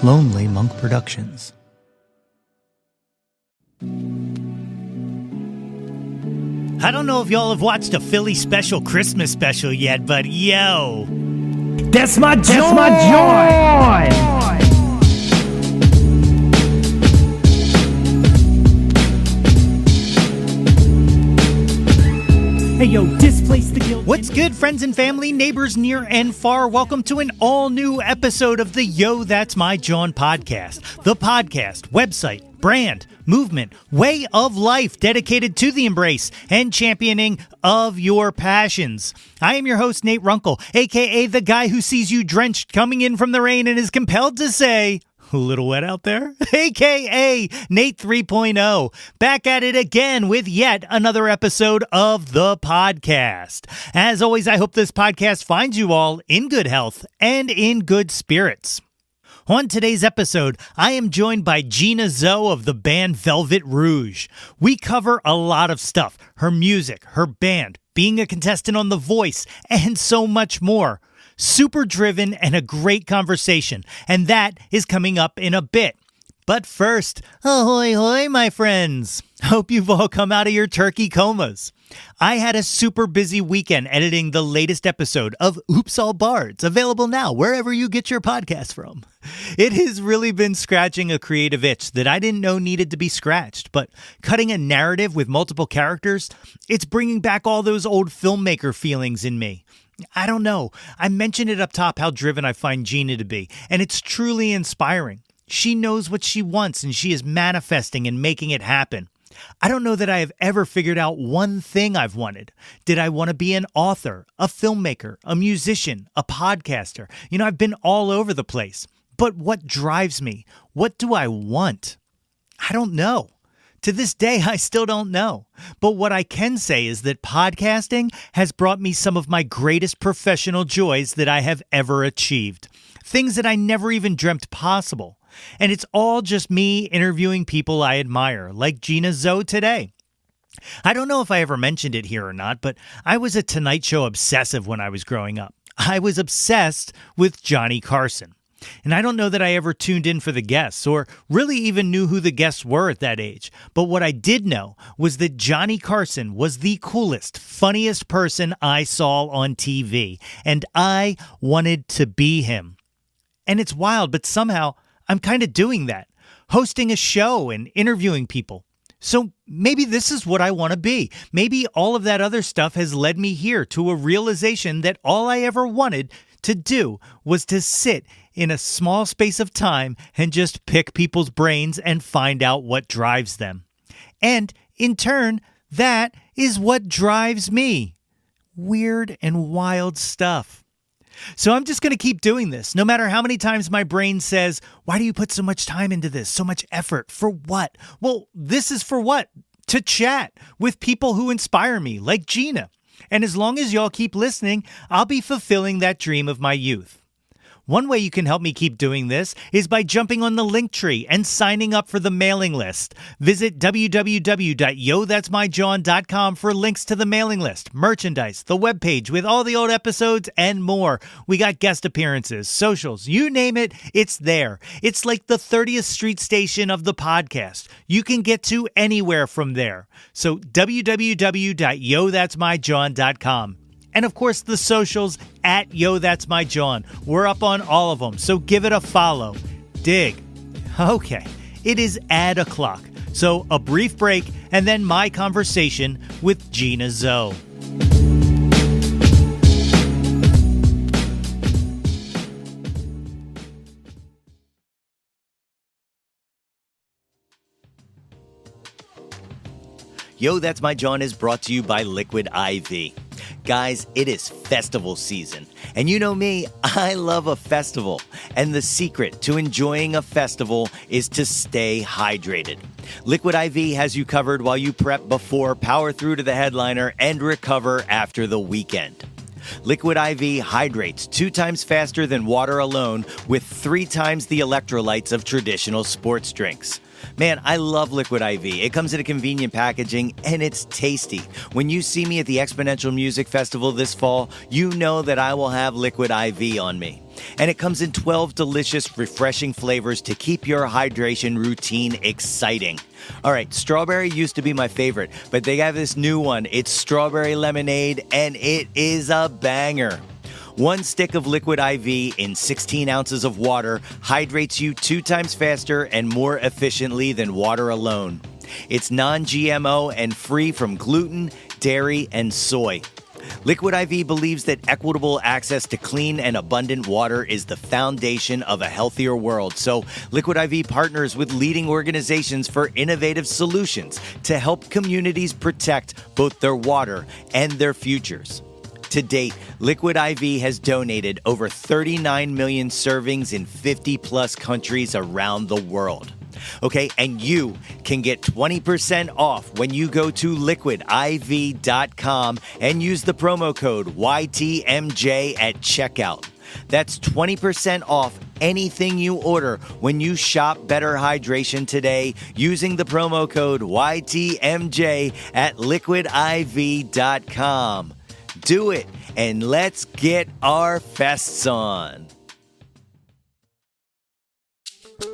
Lonely Monk Productions. I don't know if y'all have watched a Philly Special Christmas special yet, but yo. That's my Jawn! Hey yo, displace the guilt. What's good, friends and family, neighbors near and far? Welcome to an all-new episode of the Yo, That's My Jawn podcast. The podcast, website, brand, movement, way of life dedicated to the embrace and championing of your passions. I am your host, Nate Runkle, a.k.a. the guy who sees you drenched coming in from the rain and is compelled to say, a little wet out there, a.k.a. Nate 3.0, back at it again with yet another episode of the podcast. As always, I hope this podcast finds you all in good health and in good spirits. On today's episode, I am joined by Gina of the band Velvet Rouge. We cover a lot of stuff: her music, her band, being a contestant on The Voice, and so much more. Super driven and a great conversation, and that is coming up in a bit. But first, ahoy hoy, my friends. Hope you've all come out of your turkey comas. I had a super busy weekend editing the latest episode of Oops All Bards, available now wherever you get your podcast from. It has really been scratching a creative itch that I didn't know needed to be scratched, but cutting a narrative with multiple characters, it's bringing back all those old filmmaker feelings in me. I don't know. I mentioned it up top how driven I find Gina to be, and it's truly inspiring. She knows what she wants, and she is manifesting and making it happen. I don't know that I have ever figured out one thing I've wanted. Did I want to be an author, a filmmaker, a musician, a podcaster? I've been all over the place. But what drives me? What do I want? I don't know. To this day, I still don't know. But what I can say is that podcasting has brought me some of my greatest professional joys that I have ever achieved. Things that I never even dreamt possible. And it's all just me interviewing people I admire, like Gina today. I don't know if I ever mentioned it here or not, but I was a Tonight Show obsessive when I was growing up. I was obsessed with Johnny Carson. And I don't know that I ever tuned in for the guests or really even knew who the guests were at that age. But what I did know was that Johnny Carson was the coolest, funniest person I saw on TV. And I wanted to be him. And it's wild, but somehow I'm kind of doing that, hosting a show and interviewing people. So maybe this is what I want to be. Maybe all of that other stuff has led me here to a realization that all I ever wanted to do was to sit in a small space of time and just pick people's brains and find out what drives them. And in turn, that is what drives me. Weird and wild stuff. So I'm just going to keep doing this, no matter how many times my brain says, why do you put so much time into this, so much effort? For what? Well, this is for what? To chat with people who inspire me, like Gina. And as long as y'all keep listening, I'll be fulfilling that dream of my youth. One way you can help me keep doing this is by jumping on the Linktree and signing up for the mailing list. Visit www.yothat'smyjawn.com for links to the mailing list, merchandise, the webpage with all the old episodes, and more. We got guest appearances, socials, you name it, it's there. It's like the 30th Street station of the podcast. You can get to anywhere from there. So www.yothat'smyjawn.com. And of course, the socials at Yo That's My Jawn. We're up on all of them, so give it a follow. Dig. Okay, it is ad o'clock. So a brief break and then my conversation with Gina Yo, That's My Jawn is brought to you by Liquid IV. Guys, it is festival season. And you know me, I love a festival. And the secret to enjoying a festival is to stay hydrated. Liquid IV has you covered while you prep before, power through to the headliner, and recover after the weekend. Liquid IV hydrates 2 times faster than water alone with 3 times the electrolytes of traditional sports drinks. Man, I love Liquid IV. It comes in a convenient packaging, and it's tasty. When you see me at the Exponential Music Festival this fall, you know that I will have Liquid IV on me. And it comes in 12 delicious, refreshing flavors to keep your hydration routine exciting. All right, strawberry used to be my favorite, but they have this new one. It's strawberry lemonade, and it is a banger. One stick of Liquid IV in 16 ounces of water hydrates you 2 times faster and more efficiently than water alone. It's non-GMO and free from gluten, dairy, and soy. Liquid IV believes that equitable access to clean and abundant water is the foundation of a healthier world. So Liquid IV partners with leading organizations for innovative solutions to help communities protect both their water and their futures. To date, Liquid IV has donated over 39 million servings in 50-plus countries around the world. Okay, and you can get 20% off when you go to liquidiv.com and use the promo code YTMJ at checkout. That's 20% off anything you order when you shop Better Hydration today using the promo code YTMJ at liquidiv.com. Do it, and let's get our fests on.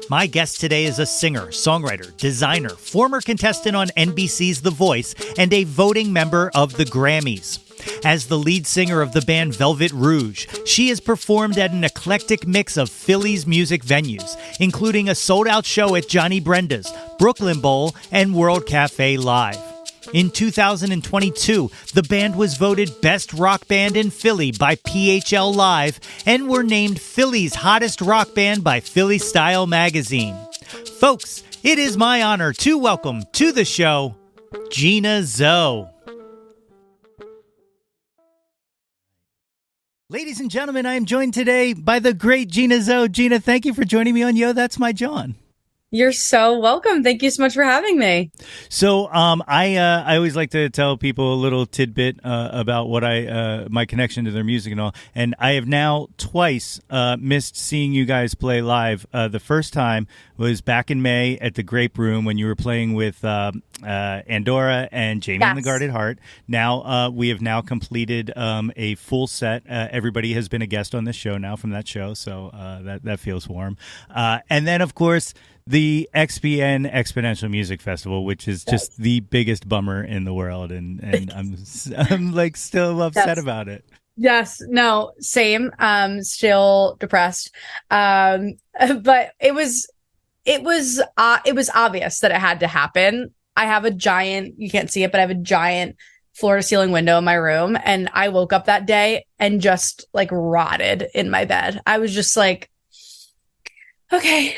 My guest today is a singer, songwriter, designer, former contestant on NBC's The Voice, and a voting member of the Grammys. As the lead singer of the band Velvet Rouge, she has performed at an eclectic mix of Philly's music venues, including a sold-out show at Johnny Brenda's, Brooklyn Bowl, and World Cafe Live. In 2022, the band was voted Best Rock Band in Philly by PHL Live and were named Philly's Hottest Rock Band by Philly Style magazine. Folks, it is my honor to welcome to the show, Gina Zoe. Ladies and gentlemen, I am joined today by the great Gina Zoe. Gina, thank you for joining me on Yo, That's My Jawn. You're so welcome. Thank you so much for having me. So, I always like to tell people a little tidbit about what my connection to their music and all. And I have now twice missed seeing you guys play live. The first time was back in May at the Grape Room when you were playing with Andorra and Jamie and the Guarded Heart. Now we have now completed a full set. Everybody has been a guest on this show now from that show, so that feels warm. And then, of course, the XPN Exponential Music Festival, which is just the biggest bummer in the world, and I'm like still upset about it. Yes, no, same. Still depressed. But it was obvious that it had to happen. I have a giant, you can't see it, but I have a giant floor to ceiling window in my room, and I woke up that day and just like rotted in my bed. I was just like, okay.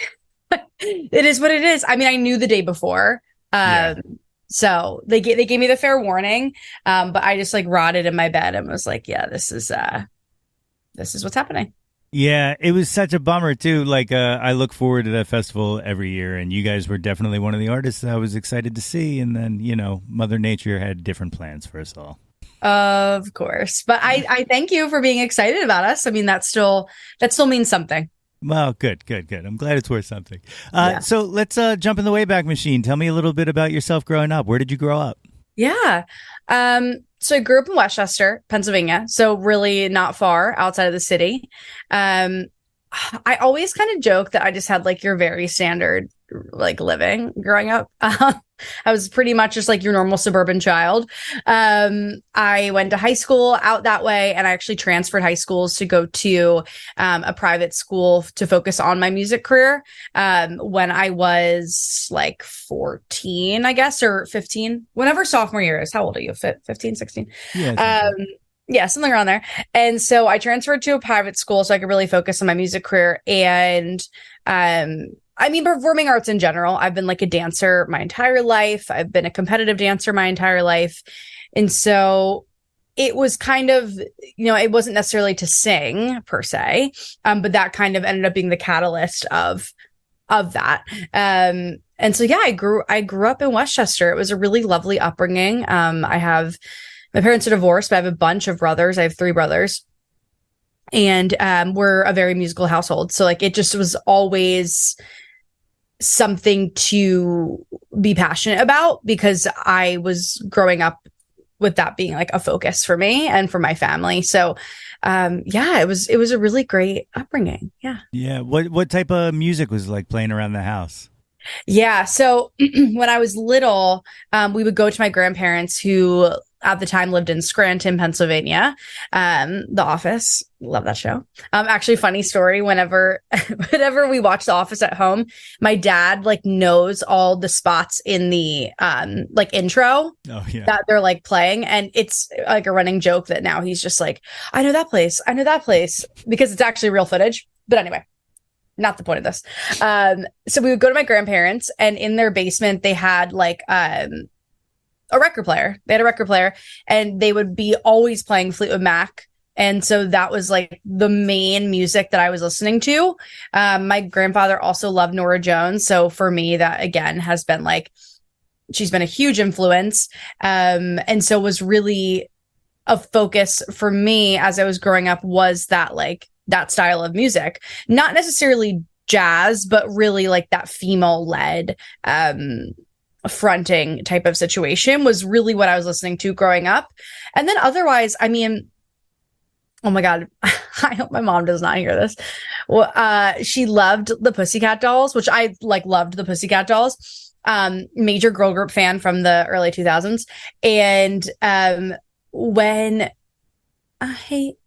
It is what it is. I mean, I knew the day before. So they gave me the fair warning. But I just like rotted in my bed and was like, yeah, this is what's happening. Yeah, it was such a bummer too. Like, I look forward to that festival every year, and you guys were definitely one of the artists I was excited to see. And then, Mother Nature had different plans for us all. Of course. But I thank you for being excited about us. I mean, that still means something. Well, good. I'm glad it's worth something. So let's jump in the Wayback Machine. Tell me a little bit about yourself growing up. Where did you grow up? Yeah. So I grew up in Westchester, Pennsylvania. So really not far outside of the city. I always kind of joke that I just had like your very standard like living growing up. I was pretty much just like your normal suburban child. I went to high school out that way, and I actually transferred high schools to go to a private school to focus on my music career when I was like 14, I guess, or 15, whenever sophomore year is. How old are you? 15, 16? Yeah, something around there. And so I transferred to a private school so I could really focus on my music career. And I mean, performing arts in general. I've been like a dancer my entire life. I've been a competitive dancer my entire life. And so it was kind of, it wasn't necessarily to sing per se, but that kind of ended up being the catalyst of that. And so, yeah, I grew up in Westchester. It was a really lovely upbringing. My parents are divorced, but I have a bunch of brothers. I have 3 brothers. And we're a very musical household. So like it just was always something to be passionate about because I was growing up with that being like a focus for me and for my family. So it was a really great upbringing. Yeah. What type of music was like playing around the house? Yeah. So when I was little, we would go to my grandparents who at the time lived in Scranton, Pennsylvania. The Office. Love that show. Actually, funny story. Whenever we watch The Office at home, my dad like knows all the spots in the like intro that they're like playing. And it's like a running joke that now he's just like, I know that place, because it's actually real footage. But anyway, not the point of this. So we would go to my grandparents, and in their basement, they had like a record player. They had a record player, and they would be always playing Fleetwood Mac. And so that was like the main music that I was listening to. My grandfather also loved Nora Jones. So for me, that again has been like, she's been a huge influence. And so was really a focus for me as I was growing up, was that like that style of music, not necessarily jazz, but really like that female led, fronting type of situation was really what I was listening to growing up. And then otherwise, I mean, oh my God, I hope my mom does not hear this. Well, she loved the Pussycat Dolls, which I like loved the Pussycat Dolls. Major girl group fan from the early 2000s. And when I hate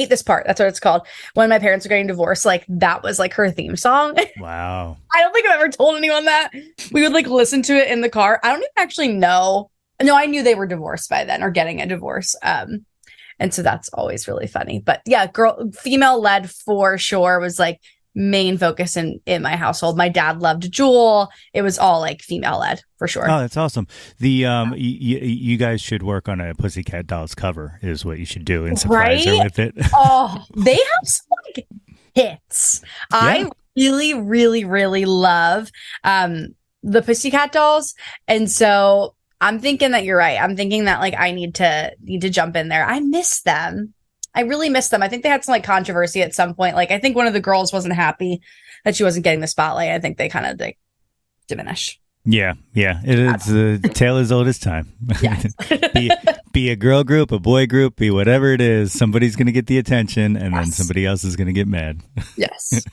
this part. That's what it's called. When my parents were getting divorced, like that was like her theme song. Wow. I don't think I've ever told anyone that. We would like listen to it in the car. I don't even actually know. No, I knew they were divorced by then or getting a divorce. And so that's always really funny. But yeah, female led for sure was like main focus in my household. My dad loved Jewel. It was all like female led for sure. Oh, that's awesome. The you guys should work on a Pussycat Dolls cover is what you should do and surprise her with it. Oh, they have some like hits. Yeah. I really, really, really love the Pussycat Dolls. And so I'm thinking that you're right. I'm thinking that like I need to jump in there. I miss them. I really miss them. I think they had some like controversy at some point. Like I think one of the girls wasn't happy that she wasn't getting the spotlight. I think they kind of like diminished. Yeah. It's a tale as old as time. Yes. be a girl group, a boy group, be whatever it is. Somebody's going to get the attention, and then somebody else is going to get mad. Yes.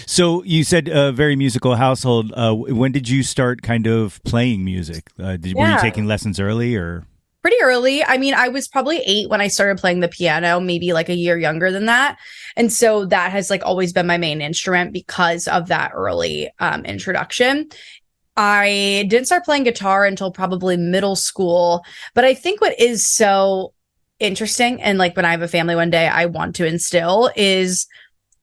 So you said a very musical household. When did you start kind of playing music? Were you taking lessons early or? Pretty early. I mean, I was probably 8 when I started playing the piano, maybe like a year younger than that. And so that has like always been my main instrument because of that early introduction. I didn't start playing guitar until probably middle school. But I think what is so interesting, and like when I have a family one day, I want to instill is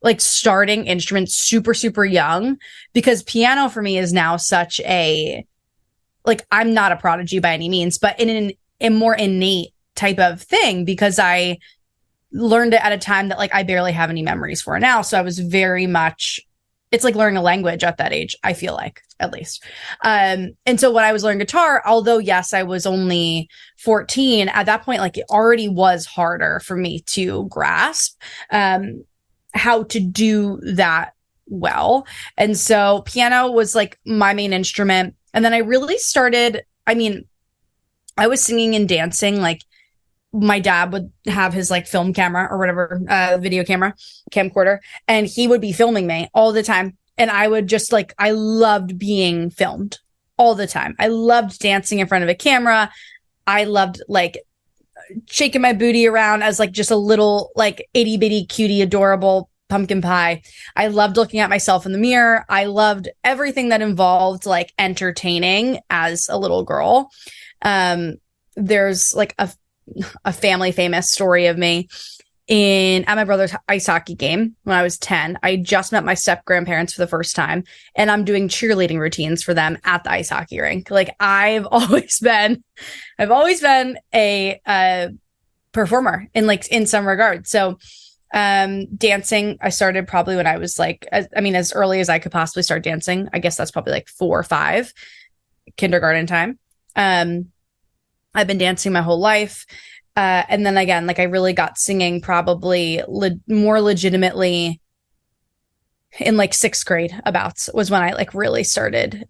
like starting instruments super, super young, because piano for me is now such a, like, I'm not a prodigy by any means, but in a more innate type of thing, because I learned it at a time that like I barely have any memories for now. So I was very much, it's like learning a language at that age, I feel like, at least. And so when I was learning guitar, although yes, I was only 14 at that point, like it already was harder for me to grasp how to do that well. And so piano was like my main instrument. And then I really started, I mean, I was singing and dancing. Like my dad would have his like film camera or whatever, video camera, camcorder, and he would be filming me all the time. And I would just like, I loved being filmed all the time. I loved dancing in front of a camera. I loved like shaking my booty around as like just a little like itty bitty cutie adorable pumpkin pie. I loved looking at myself in the mirror. I loved everything that involved like entertaining as a little girl. There's like a family famous story of me at my brother's ice hockey game when I was 10. I just met my step grandparents for the first time, and I'm doing cheerleading routines for them at the ice hockey rink. Like I've always been a performer in some regard. So dancing, I started probably when I was like, as early as I could possibly start dancing. I guess that's probably like 4 or 5, kindergarten time. I've been dancing my whole life. And then again, like I really got singing probably more legitimately in like 6th grade was when I like really started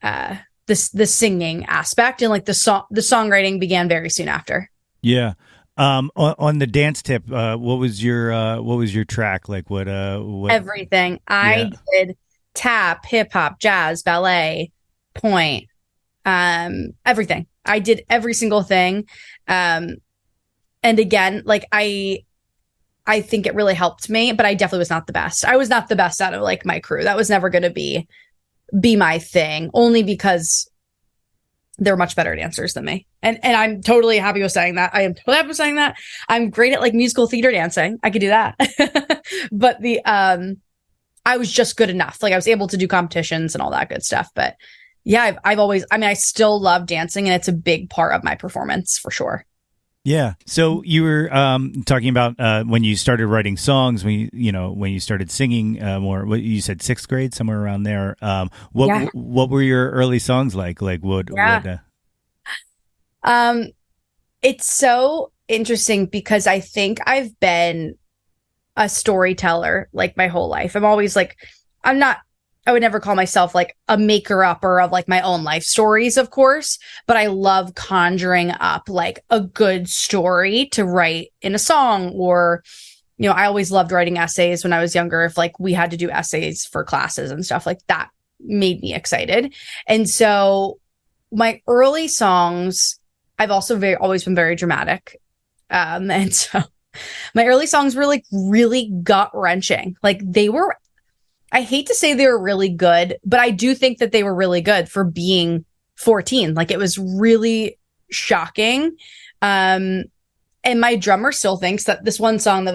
the singing aspect, and like the songwriting began very soon after. Yeah. On the dance tip, what was your track? Like what Everything. I did tap, hip hop, jazz, ballet, point, everything. I did every single thing. And again, like I think it really helped me, but I definitely was not the best. I was not the best out of like my crew. That was never going to be my thing, only because they're much better dancers than me. And I'm totally happy with saying that. I am totally happy with saying that. I'm great at like musical theater dancing. I could do that. But I was just good enough. Like I was able to do competitions and all that good stuff. But yeah, I've always, I mean, I still love dancing, and it's a big part of my performance for sure. Yeah. So you were talking about when you started writing songs, when you started singing more. What you said, 6th grade, somewhere around there. What were your early songs like? Like what? It's so interesting because I think I've been a storyteller like my whole life. I'm always like, I would never call myself like a maker-upper of like my own life stories, of course, but I love conjuring up like a good story to write in a song. Or, you know, I always loved writing essays when I was younger. If like we had to do essays for classes and stuff, like that made me excited. And so my early songs, I've also always been very dramatic. And so my early songs were like really gut-wrenching. Like they were, I hate to say they were really good, but I do think that they were really good for being 14. Like it was really shocking. And my drummer still thinks that this one song that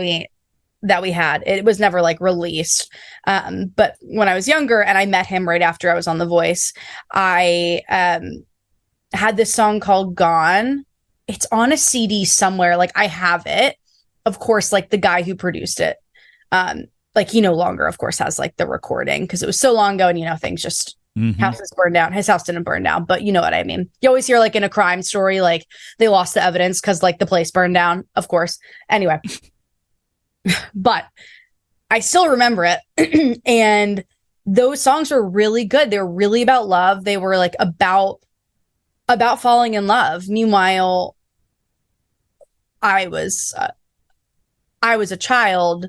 we had, it was never like released. But when I was younger and I met him right after I was on The Voice, I had this song called Gone. It's on a CD somewhere. Like I have it. Of course, like the guy who produced it, like he no longer, of course, has like the recording because it was so long ago, and you know, things just houses burned down. His house didn't burn down, but you know what I mean. You always hear like in a crime story, like they lost the evidence because like the place burned down, of course. Anyway, but I still remember it. And those songs were really good. They were really about love. They were like about falling in love. Meanwhile, I was a child,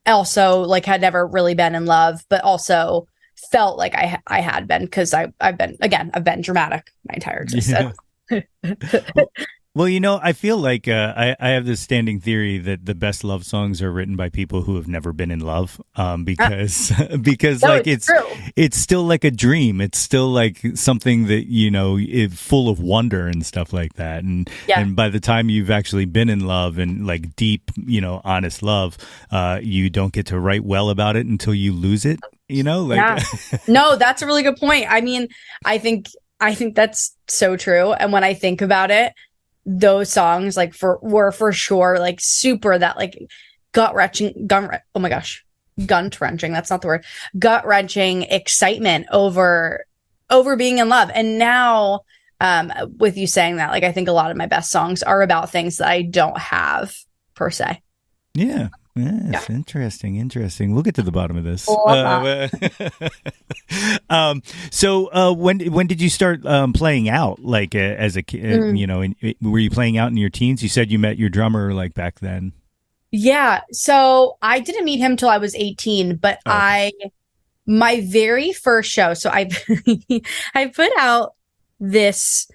also like had never really been in love, but also felt like I had been, because I've been dramatic my entire existence. Yeah. Well, you know, I feel like I have this standing theory that the best love songs are written by people who have never been in love, because like it's still like a dream. It's still like something that, you know, is full of wonder and stuff like that. And by the time you've actually been in love and like deep, you know, honest love, you don't get to write well about it until you lose it. You know, like No, that's a really good point. I mean, I think that's so true. And when I think about it, those songs like were for sure like super that like gut-wrenching. Oh my gosh, gut-wrenching. That's not the word. Gut-wrenching excitement over being in love. And now, with you saying that, like I think a lot of my best songs are about things that I don't have per se. Yeah. Yes, interesting. We'll get to the bottom of this. So when did you start playing out, like as a kid? You know, were you playing out in your teens? You said you met your drummer like back then. Yeah. So I didn't meet him till I was 18, but my very first show. So I I put out this.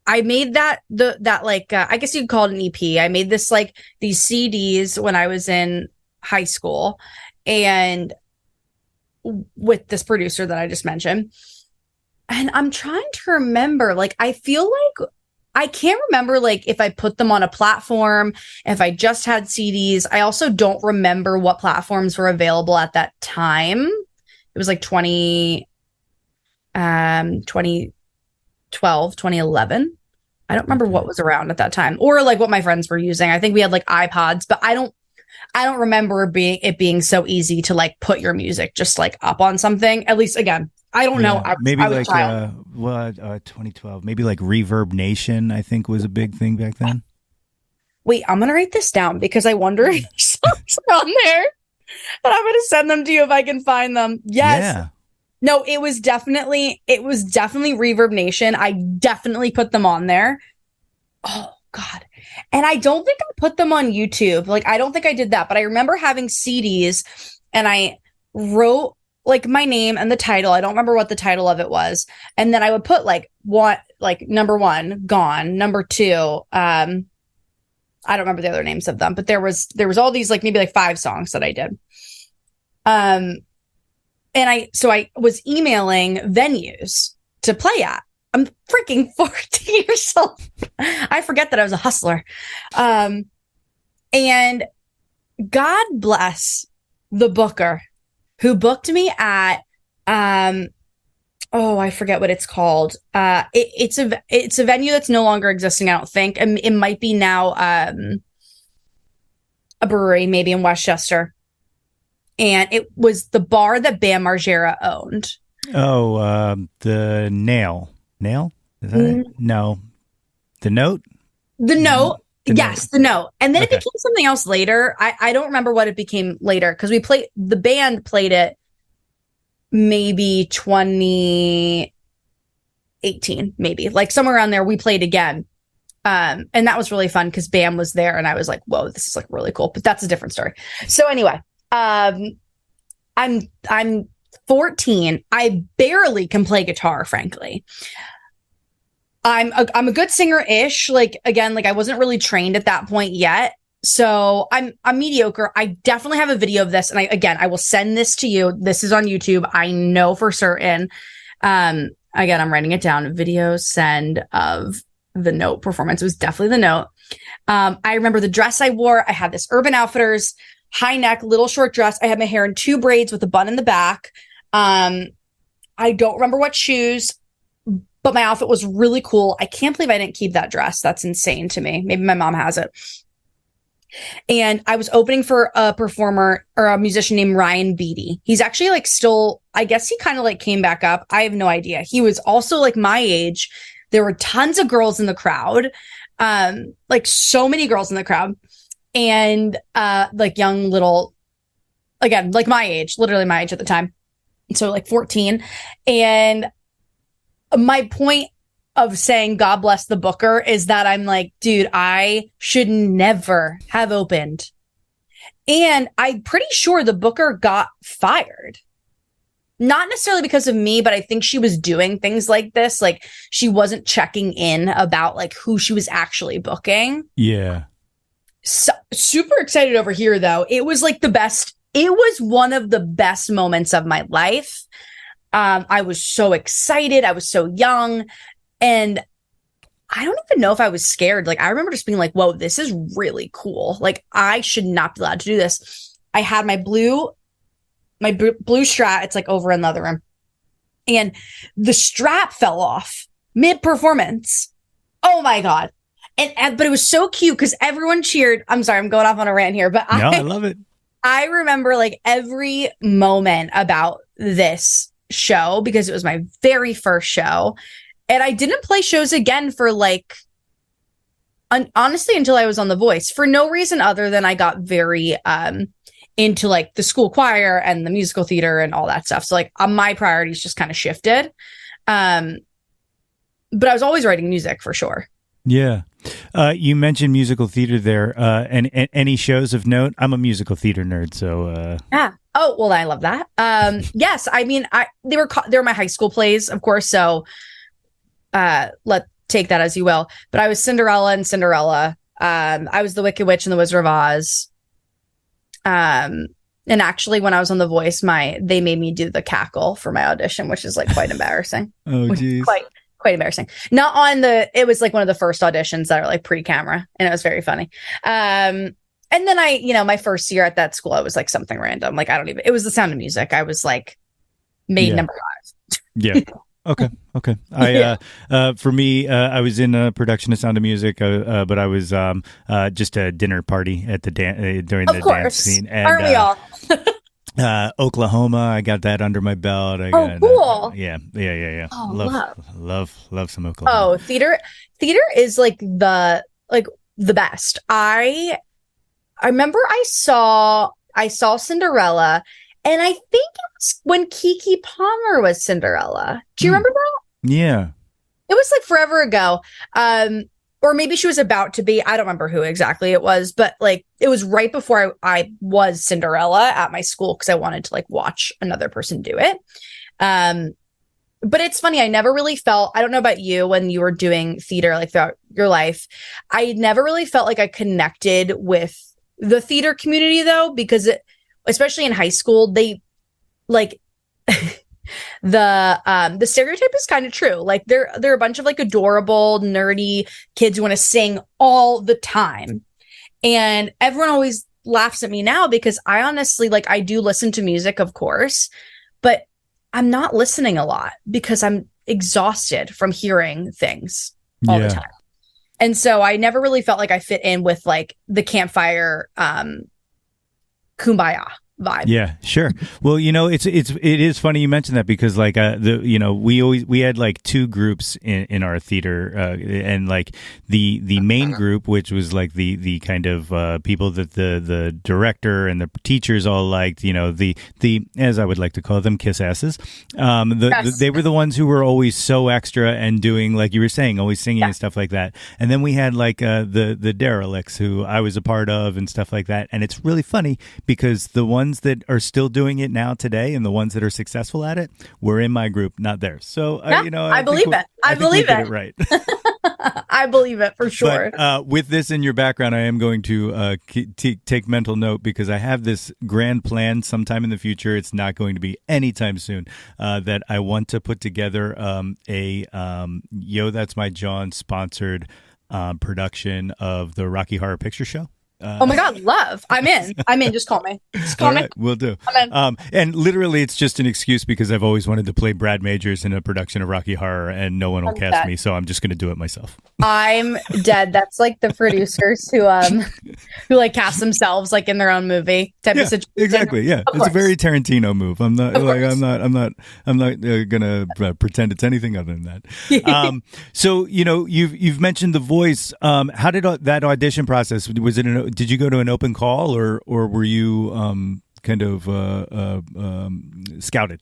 I made that like I guess you'd call it an EP. I made this like these CDs when I was in high school, and with this producer that I just mentioned. And I'm trying to remember, like I feel like I can't remember like if I put them on a platform, if I just had CDs. I also don't remember what platforms were available at that time. It was like 2011. I don't remember what was around at that time, or like what my friends were using. I think we had like iPods, but I don't remember it being so easy to like put your music just like up on something. At least, again, I don't know. Maybe I was like 2012. Maybe like Reverb Nation, I think, was a big thing back then. Wait, I'm gonna write this down because I wonder if songs are on there, and I'm gonna send them to you if I can find them. Yes. No, it was definitely Reverb Nation. I definitely put them on there. Oh God. And I don't think I put them on YouTube. Like, I don't think I did that, but I remember having CDs and I wrote like my name and the title. I don't remember what the title of it was. And then I would put like number 1, Gone, number 2, I don't remember the other names of them, but there was all these like maybe like 5 songs that I did. And I was emailing venues to play at. I'm freaking 14 years old. I forget that I was a hustler. And God bless the booker who booked me at, I forget what it's called. It's a venue that's no longer existing, I don't think. And it might be now a brewery, maybe in Westchester. And it was the bar that Bam Margera owned. Oh, the Nail? Is that it? No. The Note? The Note. The Yes, Note. the Note. And then Okay. it became something else later. I don't remember what it became later because the band played it maybe 2018, maybe like somewhere around there. We played again. And that was really fun because Bam was there and I was like, whoa, this is like really cool. But that's a different story. So anyway, I'm 14. I barely can play guitar, frankly. I'm a good singer-ish. Like, again, like I wasn't really trained at that point yet. So I'm mediocre. I definitely have a video of this. And I will send this to you. This is on YouTube. I know for certain. Again, I'm writing it down. Video send of the Note performance. It was definitely the Note. I remember the dress I wore. I had this Urban Outfitters high neck, little short dress. I had my hair in 2 braids with a bun in the back. I don't remember what shoes, but my outfit was really cool. I can't believe I didn't keep that dress. That's insane to me. Maybe my mom has it. And I was opening for a performer or a musician named Ryan Beatty. He's actually like still, I guess he kind of like came back up. I have no idea. He was also like my age. There were tons of girls in the crowd. Like so many girls in the crowd. And like young little, again, like my age, literally my age at the time. So like 14. And my point of saying God bless the booker is that I'm like, dude, I should never have opened. And I'm pretty sure the booker got fired. Not necessarily because of me, but I think she was doing things like this. Like she wasn't checking in about like who she was actually booking. Yeah. So, super excited over here, though. It was like the best. It was one of the best moments of my life. I was so excited. I was so young. And I don't even know if I was scared. Like, I remember just being like, whoa, this is really cool. Like, I should not be allowed to do this. I had my blue Strat. It's like over in the other room. And the strap fell off mid-performance. Oh, my God. But it was so cute because everyone cheered. I'm sorry, I'm going off on a rant here, but No, I love it. I remember like every moment about this show because it was my very first show. And I didn't play shows again for like, honestly, until I was on The Voice for no reason other than I got very into like the school choir and the musical theater and all that stuff. So like my priorities just kind of shifted. But I was always writing music for sure. Yeah. You mentioned musical theater there. And any shows of note? I'm a musical theater nerd, so yeah. Oh, well, I love that. Yes, I mean, they were my high school plays, of course. So, take that as you will. But I was Cinderella and Cinderella. I was the Wicked Witch and the Wizard of Oz. And actually, when I was on The Voice, they made me do the cackle for my audition, which is like quite embarrassing. Oh, geez. Quite embarrassing. Not on it was like one of the first auditions that are like pre-camera, and it was very funny. And then my first year at that school, I was like something random. Like it was The Sound of Music. I was like maid number 5. Yeah. Okay. For me, I was in a production of Sound of Music, but I was just a dinner party at the during the dance scene. And, aren't we all? Oklahoma, I got that under my belt. Cool. Yeah. Oh, love some Oklahoma. Oh, theater is like the best. I remember I saw Cinderella, And I think it was when Keke Palmer was Cinderella. Do you remember that? Yeah. It was like forever ago. Or maybe she was about to be. I don't remember who exactly it was, but like it was right before I was Cinderella at my school because I wanted to like watch another person do it. But it's funny. I never really felt, I don't know about you when you were doing theater like throughout your life. I never really felt like I connected with the theater community though, because especially in high school, they like the stereotype is kind of true. Like they're a bunch of like adorable, nerdy kids who want to sing all the time. And everyone always laughs at me now because I honestly, like, I do listen to music, of course, but I'm not listening a lot because I'm exhausted from hearing things all the time. And so I never really felt like I fit in with like the campfire kumbaya vibe. Yeah, sure. Well, it is funny you mentioned that because like we had like two groups in our theater and like the main group, which was like the kind of people that the director and the teachers all liked, the as I would like to call them, kiss asses. Yes. They were the ones who were always so extra and doing, like you were saying, always singing and stuff like that. And then we had like the derelicts who I was a part of and stuff like that. And it's really funny because the ones that are still doing it now today and the ones that are successful at it were in my group, not theirs. So I believe it. I believe it. Right. I believe it for sure. But with this in your background, I am going to take mental note because I have this grand plan sometime in the future. It's not going to be anytime soon that I want to put together a Yo, That's My Jawn sponsored production of the Rocky Horror Picture Show. Oh my God, love. I'm in. Just call me. Just call me. Right, will do. I'm in. And literally, it's just an excuse because I've always wanted to play Brad Majors in a production of Rocky Horror and no one will cast me. So I'm just going to do it myself. I'm dead. That's like the producers who like cast themselves like in their own movie type of situation. Exactly. Yeah. It's a very Tarantino move. I'm not going to pretend it's anything other than that. So, you've mentioned The Voice. How did that audition process, was it did you go to an open call or were you kind of scouted?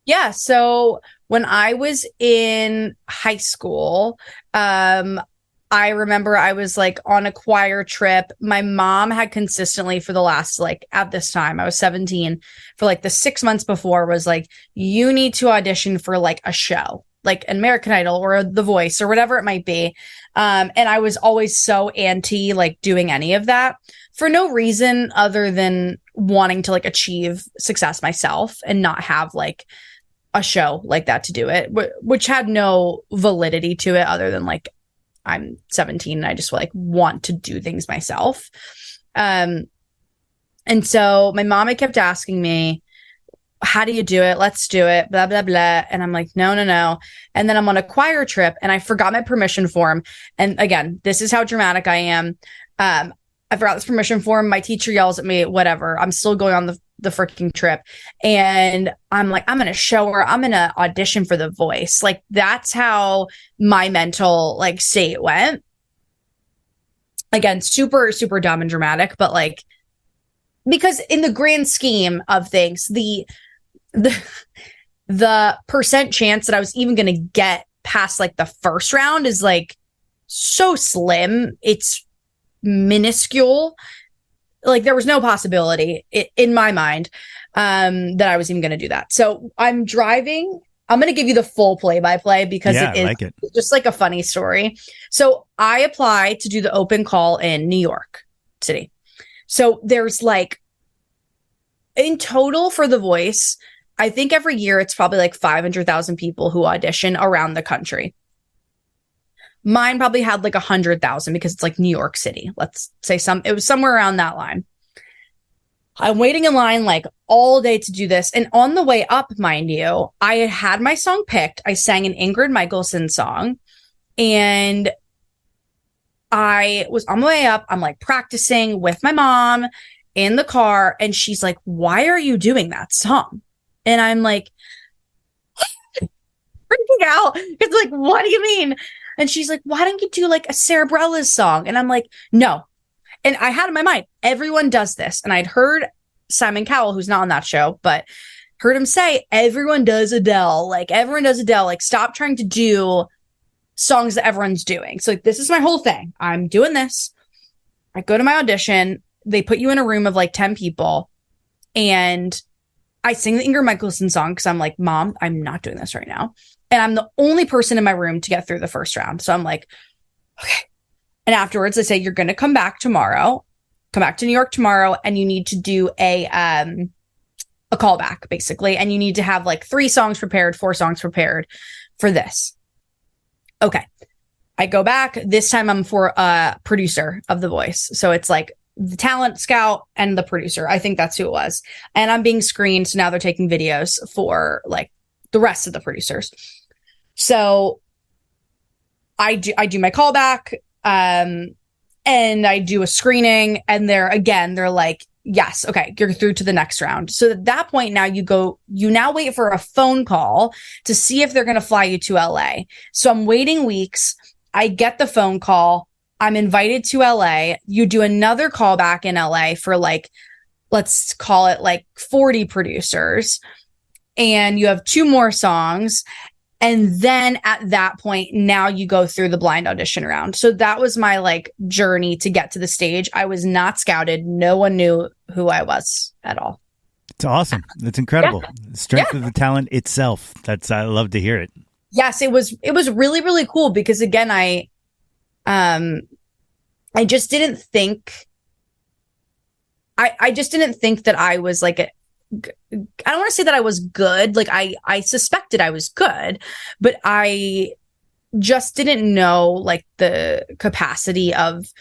Yeah. So when I was in high school, I remember I was like on a choir trip. My mom had consistently for the last, like at this time, I was 17, for like the 6 months before was like, you need to audition for like a show, like an American Idol or The Voice or whatever it might be. And I was always so anti like doing any of that for no reason other than wanting to like achieve success myself and not have like a show like that to do it, which had no validity to it other than like, I'm 17 and I just like want to do things myself. And so my mom had kept asking me, how do you do it? Let's do it, blah, blah, blah. And I'm like, no. And then I'm on a choir trip and I forgot my permission form. And again, this is how dramatic I am. I forgot this permission form. My teacher yells at me, whatever. I'm still going on the freaking trip. And I'm like, I'm going to show her, I'm going to audition for The Voice. Like that's how my mental like state went. Again, super, super dumb and dramatic, but like, because in the grand scheme of things, the percent chance that I was even going to get past like the first round is like so slim. It's minuscule. Like there was no possibility in my mind that I was even going to do that. So I'm driving. I'm going to give you the full play-by-play because it is like just like a funny story. So I applied to do the open call in New York City. So there's like in total for The Voice, I think every year it's probably like 500,000 people who audition around the country. Mine probably had like 100,000 because it's like New York City. Let's say it was somewhere around that line. I'm waiting in line like all day to do this. And on the way up, mind you, I had my song picked. I sang an Ingrid Michaelson song and I was on my way up. I'm like practicing with my mom in the car. And she's like, why are you doing that song? And I'm like, freaking out. It's like, what do you mean? And she's like, why don't you do like a Sarah Bareilles song? And I'm like, no. And I had in my mind, everyone does this. And I'd heard Simon Cowell, who's not on that show, but heard him say, everyone does Adele. Like, everyone does Adele. Like, stop trying to do songs that everyone's doing. So, like, this is my whole thing. I'm doing this. I go to my audition. They put you in a room of like 10 people. And I sing the Ingrid Michaelson song because I'm like, Mom, I'm not doing this right now. And I'm the only person in my room to get through the first round. So I'm like, okay. And afterwards, they say, you're going to come back to New York tomorrow, and you need to do a callback, basically. And you need to have like 4 songs prepared for this. Okay. I go back. This time I'm for a producer of The Voice. So it's like the talent scout and the producer. I think that's who it was. And I'm being screened. So now they're taking videos for like the rest of the producers. So I do my callback, and I do a screening, and they're like, yes, okay, you're through to the next round. So at that point, now you now wait for a phone call to see if they're going to fly you to LA. So I'm waiting weeks. I get the phone call. I'm invited to LA. You do another callback in LA for like, let's call it like 40 producers. And you have 2 more songs. And then at that point, now you go through the blind audition round. So that was my like journey to get to the stage. I was not scouted. No one knew who I was at all. It's awesome. That's incredible. Yeah. Strength of the talent itself. I love to hear it. Yes, it was really, really cool because again, I just didn't think, I just didn't think that I was like I don't want to say that I was good. Like I suspected I was good, but I just didn't know like the capacity of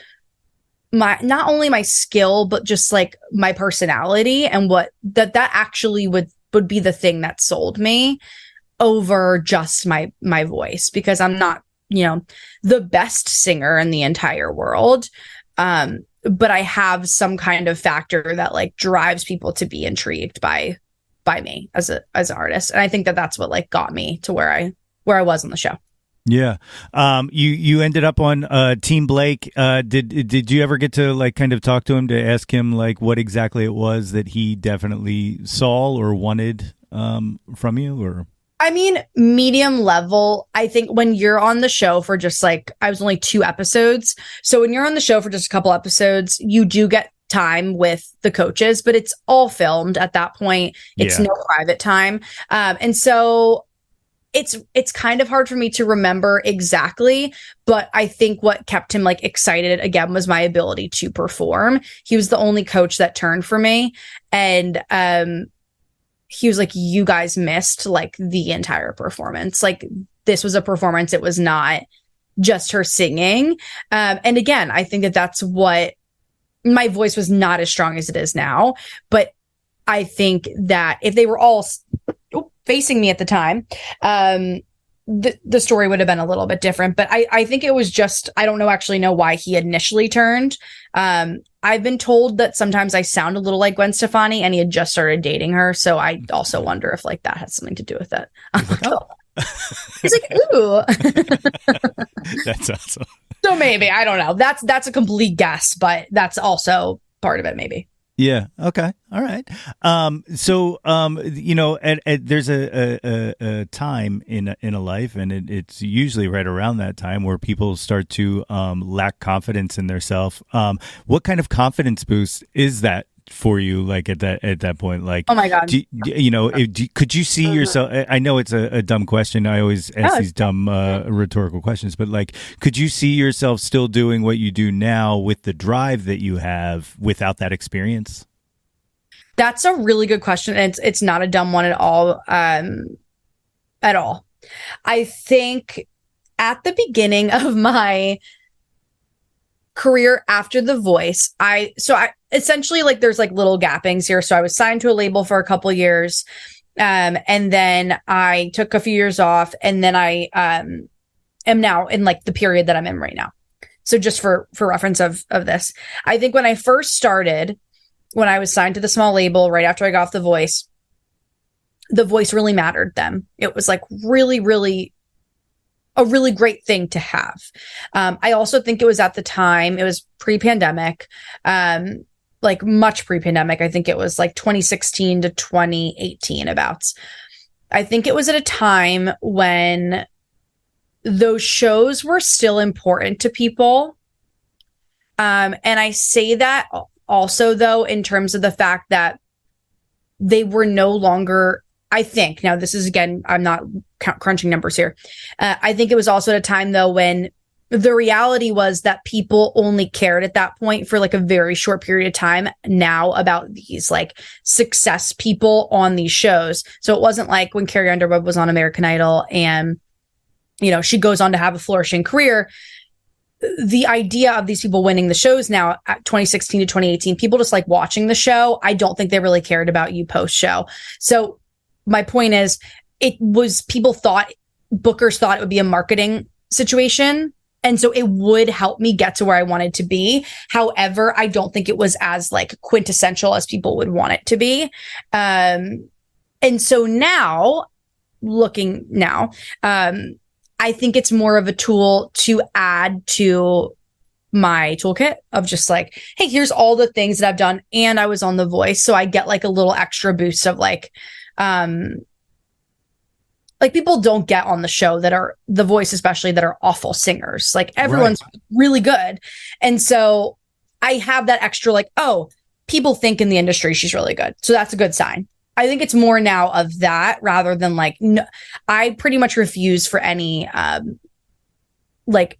not only my skill, but just like my personality, and what that actually would be the thing that sold me over just my voice, because I'm not, the best singer in the entire world. But I have some kind of factor that like drives people to be intrigued by me as an artist. And I think that that's what like got me to where I was on the show. Yeah. You ended up on Team Blake. Did you ever get to like kind of talk to him to ask him like what exactly it was that he definitely saw or wanted from you? Or I mean, medium level. I think when you're on the show for just like, I was only 2 episodes. So when you're on the show for just a couple episodes, you do get time with the coaches, but it's all filmed at that point. It's no private time. And so it's kind of hard for me to remember exactly, but I think what kept him like excited again was my ability to perform. He was the only coach that turned for me. And, he was like, you guys missed like the entire performance. Like this was a performance. It was not just her singing. And again, I think that that's what my voice was not as strong as it is now. But I think that if they were all facing me at the time, the story would have been a little bit different. But I think it was just, I don't know why he initially turned. I've been told that sometimes I sound a little like Gwen Stefani, and he had just started dating her. So I also wonder if like that has something to do with it. He's like, ooh. That's awesome. So maybe, I don't know. That's a complete guess, but that's also part of it, maybe. Yeah. Okay. All right. So, there's a time in a life, and it's usually right around that time where people start to lack confidence in themselves. What kind of confidence boost is that for you? Like at that point, like, oh my God, could you see yourself? I know it's a dumb question. I always ask these dumb rhetorical questions, but like, could you see yourself still doing what you do now with the drive that you have without that experience? That's a really good question. And it's not a dumb one at all. At all. I think at the beginning of my career after The Voice, I essentially like there's like little gappings here. So I was signed to a label for a couple years, and then I took a few years off, and then I am now in like the period that I'm in right now. So just for reference of this, I think when I first started, when I was signed to the small label right after I got off The Voice really mattered them. It was like really, really a really great thing to have. I also think it was at the time, it was pre-pandemic. like much pre-pandemic. I think it was like 2016 to 2018 abouts. I think it was at a time when those shows were still important to people. And I say that also, though, in terms of the fact that they were no longer, I think, now this is, again, I'm not crunching numbers here. I think it was also at a time, though, when the reality was that people only cared at that point for like a very short period of time now about these like success people on these shows. So it wasn't like when Carrie Underwood was on American Idol and, you know, she goes on to have a flourishing career. The idea of these people winning the shows now at 2016 to 2018, people just like watching the show. I don't think they really cared about you post show. So my point is, it was, people thought, bookers thought it would be a marketing situation. And so it would help me get to where I wanted to be. However, I don't think it was as like quintessential as people would want it to be. And so now, looking now, I think it's more of a tool to add to my toolkit of just like, hey, here's all the things that I've done. And I was on The Voice. So I get like a little extra boost of like people don't get on the show that are The Voice, especially that are awful singers. Like everyone's really good. And so I have that extra like, oh, people think in the industry she's really good. So that's a good sign. I think it's more now of that rather than like, no, I pretty much refuse for any like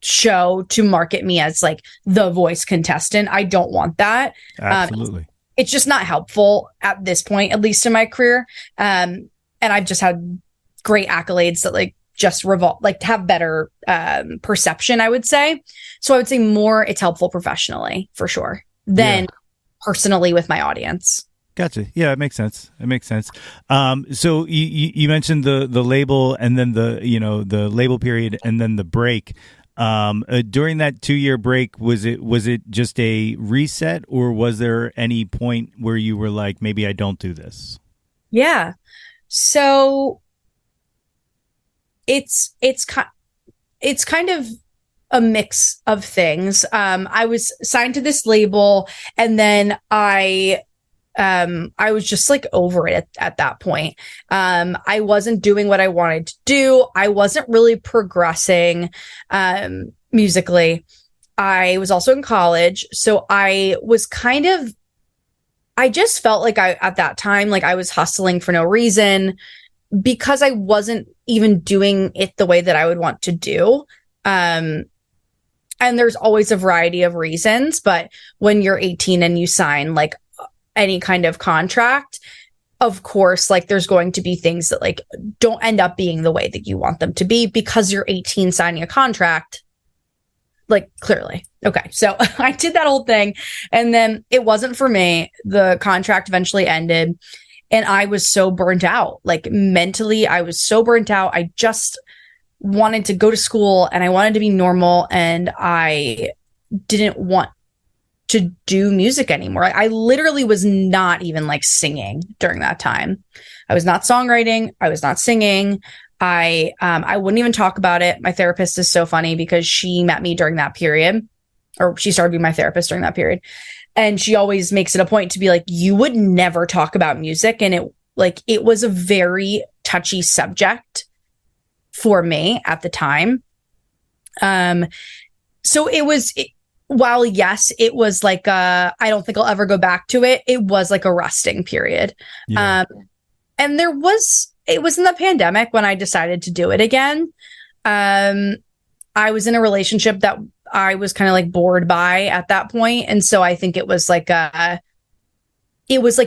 show to market me as like The Voice contestant. I don't want that. Absolutely. It's just not helpful at this point, at least in my career. And I've just had great accolades that like just revolve, like have better perception, I would say. So I would say more it's helpful professionally for sure than personally with my audience. Gotcha. Yeah, it makes sense. It makes sense. So you mentioned the label and then the label period and then the break. During that 2-year break, was it just a reset, or was there any point where you were like, maybe I don't do this? Yeah. So it's kind of a mix of things. I was signed to this label, and then I was just like over it at that point. I wasn't doing what I wanted to do. I wasn't really progressing musically. I was also in college. So I just felt like at that time, like I was hustling for no reason because I wasn't even doing it the way that I would want to do. And there's always a variety of reasons, but when you're 18 and you sign like any kind of contract, of course, like there's going to be things that like don't end up being the way that you want them to be because you're 18 signing a contract, like clearly. Okay. So I did that whole thing, and then it wasn't for me. The contract eventually ended, and I was so burnt out, like mentally, I was so burnt out. I just wanted to go to school and I wanted to be normal, and I didn't want to do music anymore. I literally was not even like singing during that time. I was not songwriting. I was not singing. I wouldn't even talk about it. My therapist is so funny because she met me during that period, or she started being my therapist during that period. And she always makes it a point to be like, you would never talk about music. And it was a very touchy subject for me at the time. So while yes, it was like I don't think I'll ever go back to it. It was like a resting period. Yeah. And it was in the pandemic when I decided to do it again. I was in a relationship that I was kind of like bored by at that point. And so I think it was like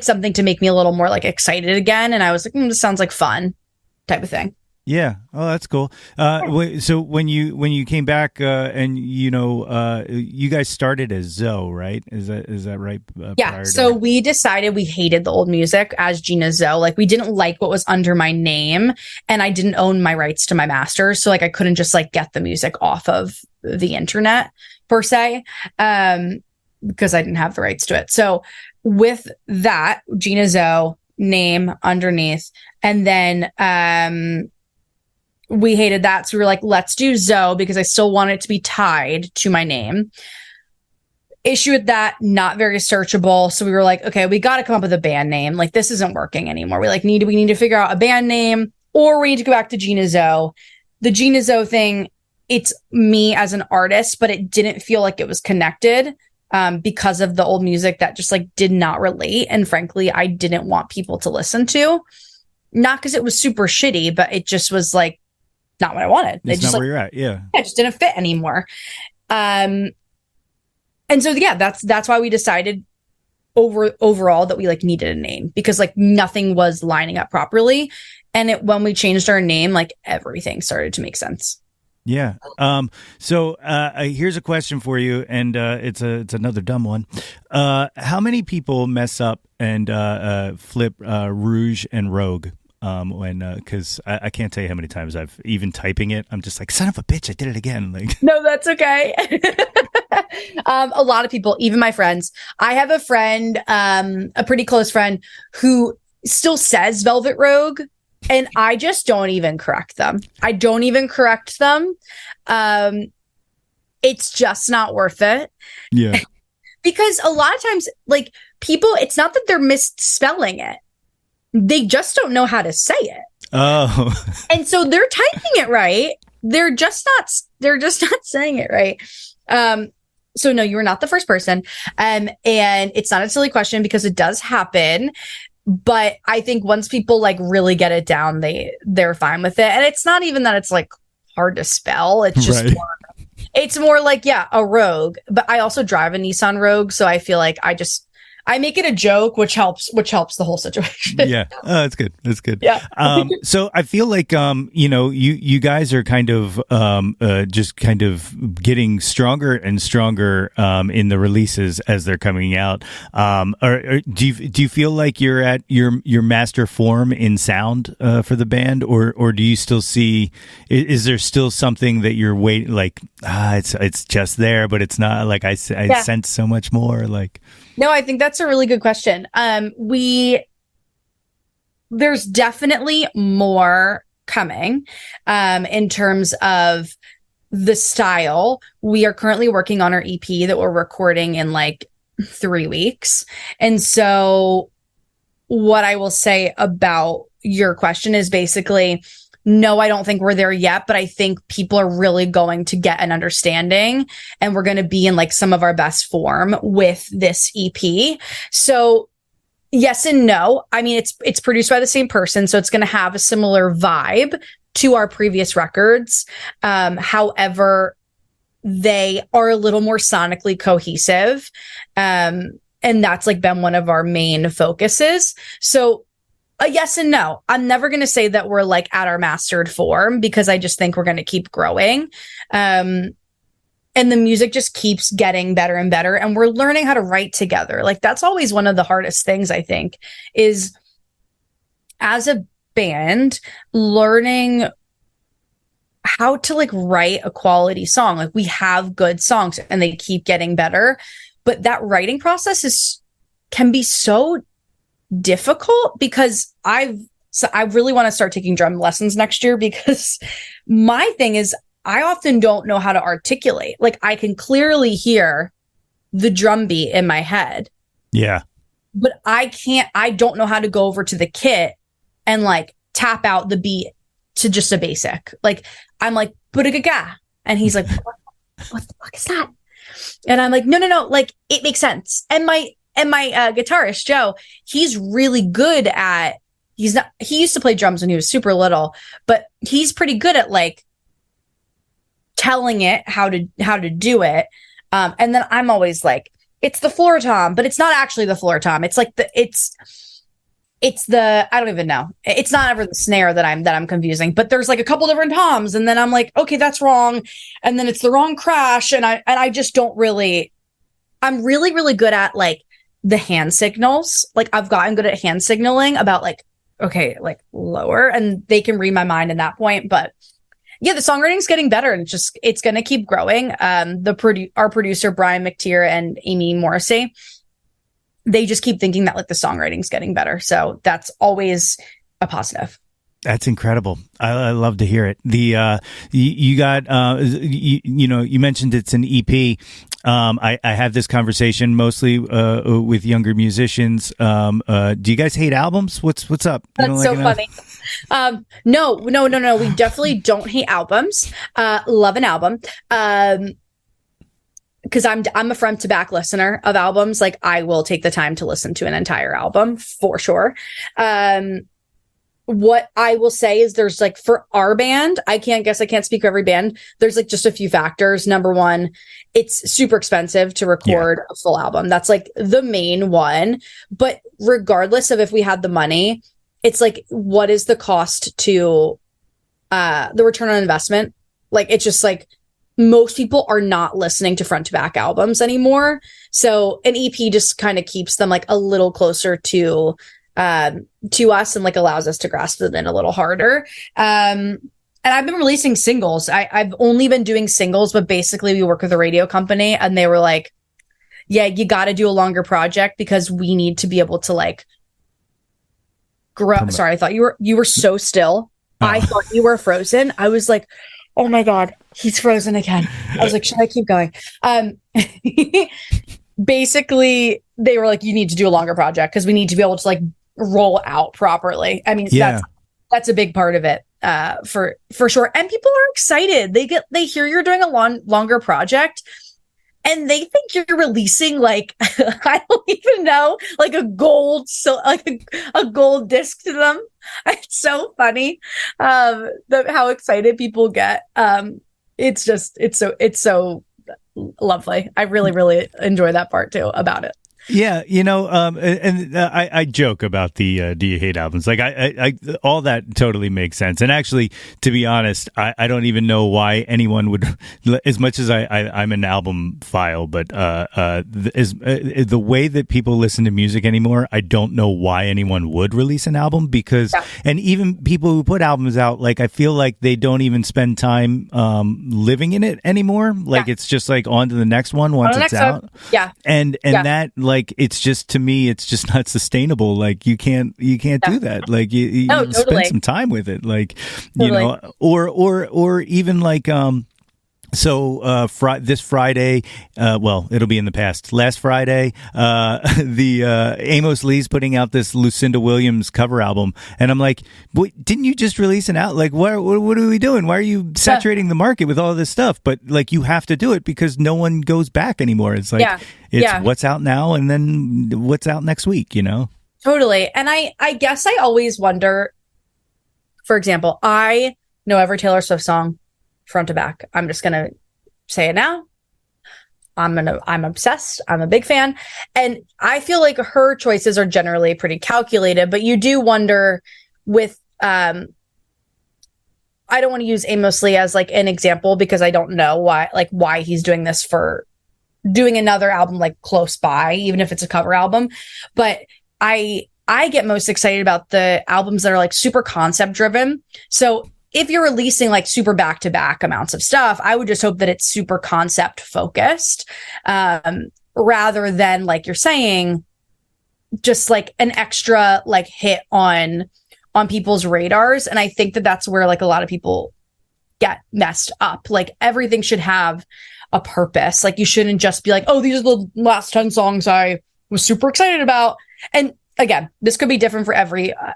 something to make me a little more like excited again. And I was like, this sounds like fun type of thing. Yeah. Oh, that's cool. So when you came back, and you guys started as Zoe, right? Is that right? Yeah. So we decided we hated the old music as Gina Zoe. Like we didn't like what was under my name, and I didn't own my rights to my masters, so like I couldn't just like get the music off of the internet per se, because I didn't have the rights to it. So with that, Gina Zoe name underneath, and then we hated that. So we were like, let's do Zoe, because I still want it to be tied to my name. issue with that, not very searchable. So we were like, okay, we got to come up with a band name. Like, this isn't working anymore. We need to figure out a band name, or we need to go back to Gina Zoe. The Gina Zoe thing, it's me as an artist, but it didn't feel like it was connected because of the old music that just like did not relate. And frankly, I didn't want people to listen to, not because it was super shitty, but it just was like not what I wanted. It's just not where you're at. Yeah. It just didn't fit anymore. And so, yeah, that's why we decided overall that we like needed a name, because like nothing was lining up properly. And when we changed our name, like everything started to make sense. Yeah. So here's a question for you, and it's another dumb one. How many people mess up and flip Rouge and Rogue? Because I can't tell you how many times I've even typing it, I'm just like, son of a bitch, I did it again. Like, no, that's okay. A lot of people, even my friends. I have a friend, a pretty close friend, who still says Velvet Rogue, and I just don't even correct them. It's just not worth it. Yeah. Because a lot of times, like, people, it's not that they're misspelling it. They just don't know how to say it. Oh. And so they're typing it right. They're just not saying it right. So no, you were not the first person. And it's not a silly question, because it does happen. But I think once people like really get it down, they're fine with it. And it's not even that it's like hard to spell. It's just right. It's more like, yeah, a Rogue. But I also drive a Nissan Rogue, so I feel like I make it a joke, which helps the whole situation. Yeah. That's good. That's good. Yeah. So I feel like, you guys are kind of, just kind of getting stronger and stronger, in the releases as they're coming out. Or do you feel like you're at your master form in sound, for the band, or do you still see, is there still something that you're waiting, like, it's just there, but it's not, like I sense so much more, like. No, I think that's a really good question. There's definitely more coming, in terms of the style. We are currently working on our EP that we're recording in like 3 weeks. And so what I will say about your question is basically, no, I don't think we're there yet, but I think people are really going to get an understanding, and we're going to be in like some of our best form with this EP. So yes and no. I mean, it's produced by the same person, so it's going to have a similar vibe to our previous records. However, they are a little more sonically cohesive. And that's like been one of our main focuses. So yes and no. I'm never going to say that we're like at our mastered form, because I just think we're going to keep growing. And the music just keeps getting better and better. And we're learning how to write together. Like, that's always one of the hardest things, I think, is as a band, learning how to like write a quality song. Like, we have good songs and they keep getting better, but that writing process can be so difficult, because I really want to start taking drum lessons next year, because my thing is I often don't know how to articulate. Like, I can clearly hear the drum beat in my head. Yeah. But I don't know how to go over to the kit and like tap out the beat to just a basic. Like, I'm like, "Budagaga," and he's like, what the fuck is that? And I'm like, no, like, it makes sense. And my guitarist, Joe, he's really good at, he used to play drums when he was super little, but he's pretty good at like telling it how to do it. And then I'm always like, it's the floor tom, but it's not actually the floor tom. It's like it's the, I don't even know. It's not ever the snare that I'm confusing, but there's like a couple different toms. And then I'm like, okay, that's wrong. And then it's the wrong crash. And I just don't really, I'm really, really good at like the hand signals. Like, I've gotten good at hand signaling about like, okay, like lower, and they can read my mind in that point. But yeah, the songwriting's getting better, and it's going to keep growing. Our producer, Brian McTeer and Amy Morrissey, they just keep thinking that like the songwriting's getting better. So that's always a positive. That's incredible. I love to hear it. You got, you mentioned it's an EP. I have this conversation mostly with younger musicians. Do you guys hate albums? What's up? You That's so funny. No. We definitely don't hate albums. Love an album. Because I'm a front to back listener of albums. Like, I will take the time to listen to an entire album for sure. What I will say is there's like, for our band, I can't speak for every band. There's like just a few factors. Number one, it's super expensive to record a full album. That's like the main one. But regardless of if we had the money, it's like, what is the cost to the return on investment? Like, it's just like, most people are not listening to front to back albums anymore. So an EP just kind of keeps them like a little closer to us and like allows us to grasp them in a little harder. And I've been releasing singles. I've only been doing singles, but basically we work with a radio company and they were like, yeah, you got to do a longer project because we need to be able to like grow. Sorry, I thought you were so still. I thought you were frozen. I was like, oh my God, he's frozen again. I was like, should I keep going? Basically they were like, you need to do a longer project because we need to be able to like roll out properly. I mean, that's a big part of it, for sure. And people are excited. They hear you're doing a longer project and they think you're releasing like, I don't even know, like a gold disc to them. It's so funny, how excited people get. It's so lovely. I really, really enjoy that part too about it. Yeah, I joke about the do you hate albums? Like I all that totally makes sense. And actually, to be honest, I don't even know why anyone would, as much as I'm an album file, but the way that people listen to music anymore, I don't know why anyone would release an album because, and even people who put albums out, like I feel like they don't even spend time living in it anymore. Like it's just like on to the next one once it's out. Yeah, and that like. It's just, to me, it's just not sustainable. Like you can't do that. Like you totally. spend some time with it. Like, or even like, this Friday, it'll be in the past. Last Friday, Amos Lee's putting out this Lucinda Williams cover album, and I'm like, didn't you just release an out? Like, what are we doing? Why are you saturating the market with all this stuff? But like, you have to do it because no one goes back anymore. It's like, what's out now, and then what's out next week. Totally. And I guess I always wonder. For example, I know every Taylor Swift song front to back. I'm just gonna say it now. I'm obsessed. I'm a big fan. And I feel like her choices are generally pretty calculated, but you do wonder with I don't want to use Amos Lee as like an example because I don't know why he's doing this, for doing another album like close by, even if it's a cover album. But I get most excited about the albums that are like super concept driven. So if you're releasing like super back-to-back amounts of stuff, I would just hope that it's super concept focused, rather than, like you're saying, just like an extra like hit on people's radars. And I think that that's where like a lot of people get messed up. Like everything should have a purpose. Like you shouldn't just be like, oh, these are the last 10 songs I was super excited about. And again, this could be different for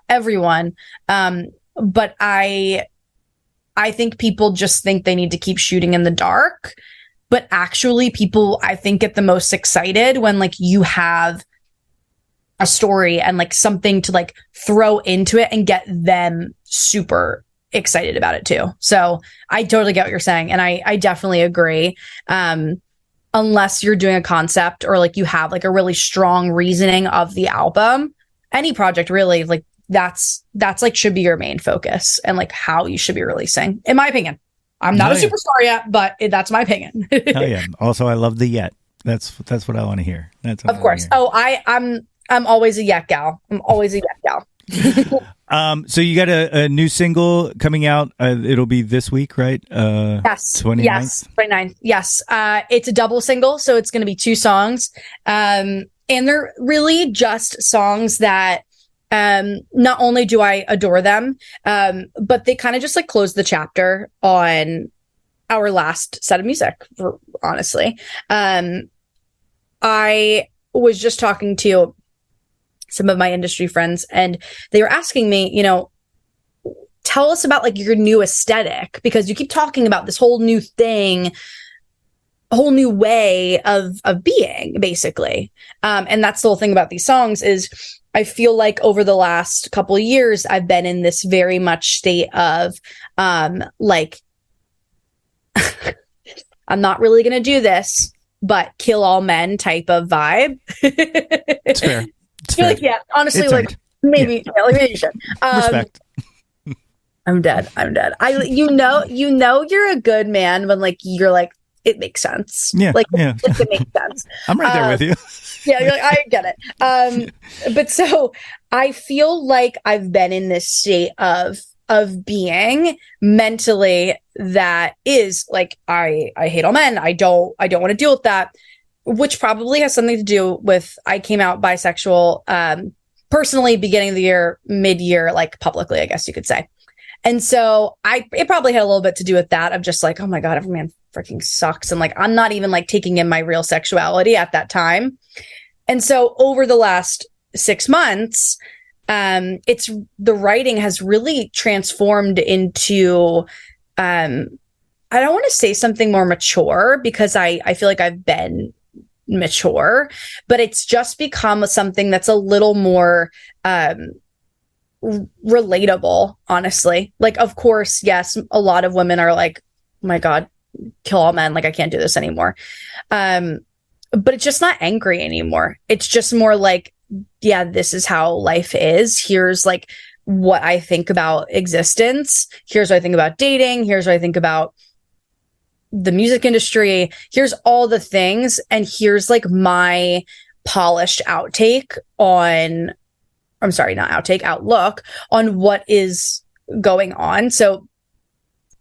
everyone. But I think people just think they need to keep shooting in the dark, but actually people, I think, get the most excited when like you have a story and like something to like throw into it and get them super excited about it too. So I totally get what you're saying. And I definitely agree. Unless you're doing a concept or like you have like a really strong reasoning of the album, any project really, like that's like should be your main focus and like how you should be releasing, in my opinion. I'm not a superstar yet, but that's my opinion. Oh yeah. Also, I love the yet. That's what I want to hear. That's what of course. I'm always a yet gal. I'm always a yet gal. So you got a new single coming out. It'll be this week, right? Yes. 29th? Yes. 29th. Yes. It's a double single, so it's going to be 2 songs. And they're really just songs that not only do I adore them, but they kind of just like close the chapter on our last set of music, honestly. I was just talking to some of my industry friends, and they were asking me, tell us about like your new aesthetic, because you keep talking about this whole new thing, a whole new way of being, basically. And that's the whole thing about these songs is I feel like over the last couple of years, I've been in this very much state of like, I'm not really going to do this, but kill all men type of vibe. It's fair. It's fair. Like, yeah, honestly, it's like maybe, like maybe you should. Respect. I'm dead. You're a good man when like you're like, it makes sense. Yeah. Like yeah. it makes sense. I'm right there with you. Yeah, you're like, I get it. But so I feel like I've been in this state of being mentally that is like I hate all men. I don't want to deal with that, which probably has something to do with I came out bisexual personally beginning of the year, mid-year, like publicly, I guess you could say. And so it probably had a little bit to do with that of just like, oh my God, every man freaking sucks. And like, I'm not even like taking in my real sexuality at that time. And so over the last 6 months, the writing has really transformed into, I don't want to say something more mature because I feel like I've been mature, but it's just become something that's a little more, relatable, honestly. Like, of course, yes, a lot of women are like, oh my God, kill all men. Like, I can't do this anymore. But it's just not angry anymore. It's just more like, yeah, this is how life is. Here's like what I think about existence. Here's what I think about dating. Here's what I think about the music industry. Here's all the things. And here's like my polished outlook on what is going on. So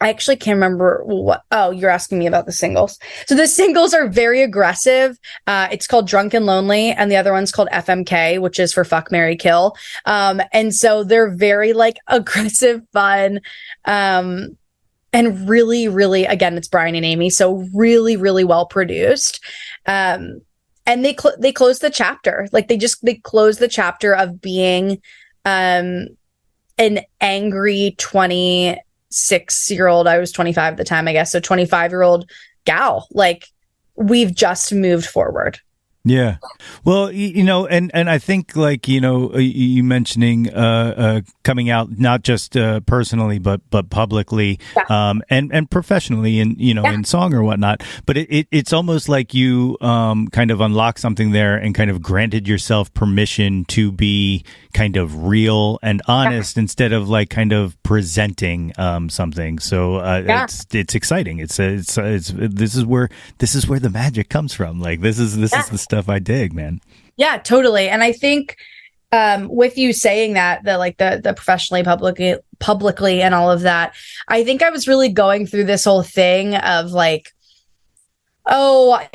I actually can't remember you're asking me about the singles. So the singles are very aggressive. It's called Drunk and Lonely, and the other one's called FMK, which is for Fuck, Marry, Kill. And so they're very like aggressive, fun, and really, really, again, it's Brian and Amy. So really, really well produced. And they close the chapter. Like they close the chapter of being an angry 26-year-old. I was 25 at the time, I guess. So 25-year-old gal. Like we've just moved forward. Yeah. Well, and I think like, you mentioning coming out not just personally, but publicly, yeah. And professionally and, yeah. in song or whatnot. But it's almost like you kind of unlocked something there and kind of granted yourself permission to be kind of real and honest yeah. instead of like kind of presenting something. So yeah. it's exciting. It's this is where the magic comes from. Like this is yeah. the stuff I dig, man. Yeah, totally. And I think with you saying that like the professionally, publicly and all of that, I think I was really going through this whole thing of like, I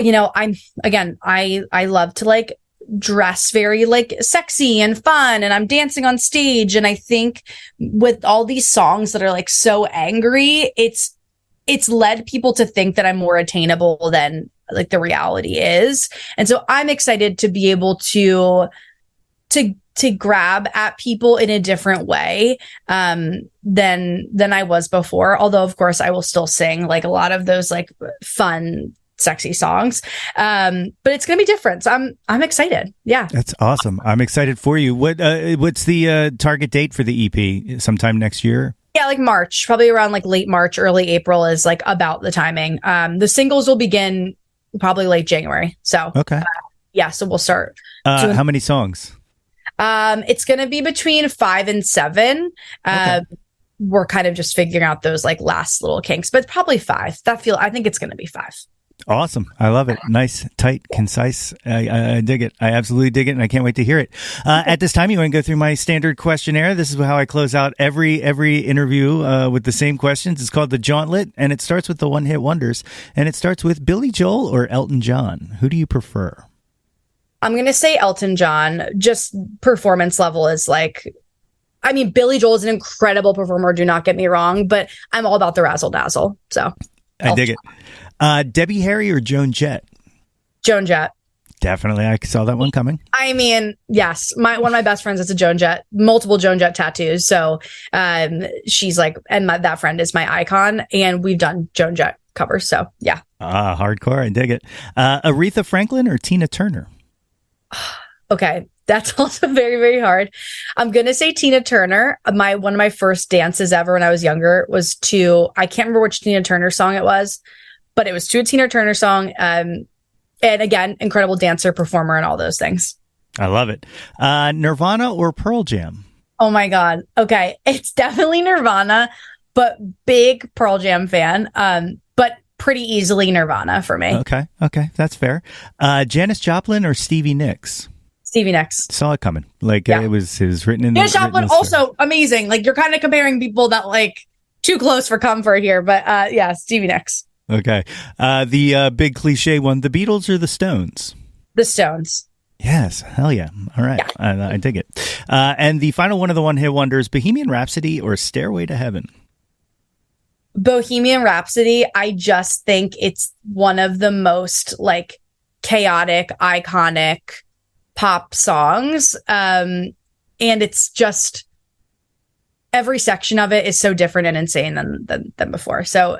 love to like dress very like sexy and fun, and I'm dancing on stage. And I think with all these songs that are like so angry, it's led people to think that I'm more attainable than like the reality is. And so I'm excited to be able to grab at people in a different way than I was before. Although of course I will still sing like a lot of those like fun, sexy songs. But it's going to be different. So I'm excited. Yeah. That's awesome. I'm excited for you. What's the target date for the EP? Sometime next year? Yeah, like March, probably around like late March, early April is like about the timing. The singles will begin probably late January. So, okay. So we'll start. How many songs? It's going to be between 5 and 7. Okay. We're kind of just figuring out those like last little kinks, but probably 5. I think it's going to be 5. Awesome. I love it. Nice, tight, concise. I dig it. I absolutely dig it. And I can't wait to hear it. At this time, you want to go through my standard questionnaire. This is how I close out every interview with the same questions. It's called the Jauntlet, and it starts with the one-hit wonders. And it starts with Billy Joel or Elton John. Who do you prefer? I'm going to say Elton John. Just performance level is like, I mean, Billy Joel is an incredible performer. Do not get me wrong, but I'm all about the razzle dazzle. So. I dig it. Debbie Harry or Joan Jett? Joan Jett. Definitely. I saw that one coming. I mean, yes, one of my best friends is a Joan Jett, multiple Joan Jett tattoos. So she's like, and that friend is my icon, and we've done Joan Jett covers. So yeah. Hardcore. I dig it. Aretha Franklin or Tina Turner? Okay. That's also very, very hard. I'm going to say Tina Turner. One of my first dances ever when I was younger was to, I can't remember which Tina Turner song it was, but it was to a Tina Turner song. And again, incredible dancer, performer, and all those things. I love it. Nirvana or Pearl Jam? Oh my God. Okay. It's definitely Nirvana, but big Pearl Jam fan. But pretty easily Nirvana for me. Okay. That's fair. Janis Joplin or Stevie Nicks? Stevie Nicks. Saw it coming. Like it was written in. Janis Joplin also amazing. Like you're kind of comparing people that like too close for comfort here, but yeah, Stevie Nicks. Okay. The big cliche one, the Beatles or the Stones? The Stones. Yes. Hell yeah. All right. Yeah. I dig it. And the final one of the one-hit wonders, Bohemian Rhapsody or Stairway to Heaven? Bohemian Rhapsody. I just think it's one of the most like chaotic, iconic pop songs. And it's just every section of it is so different and insane than before. So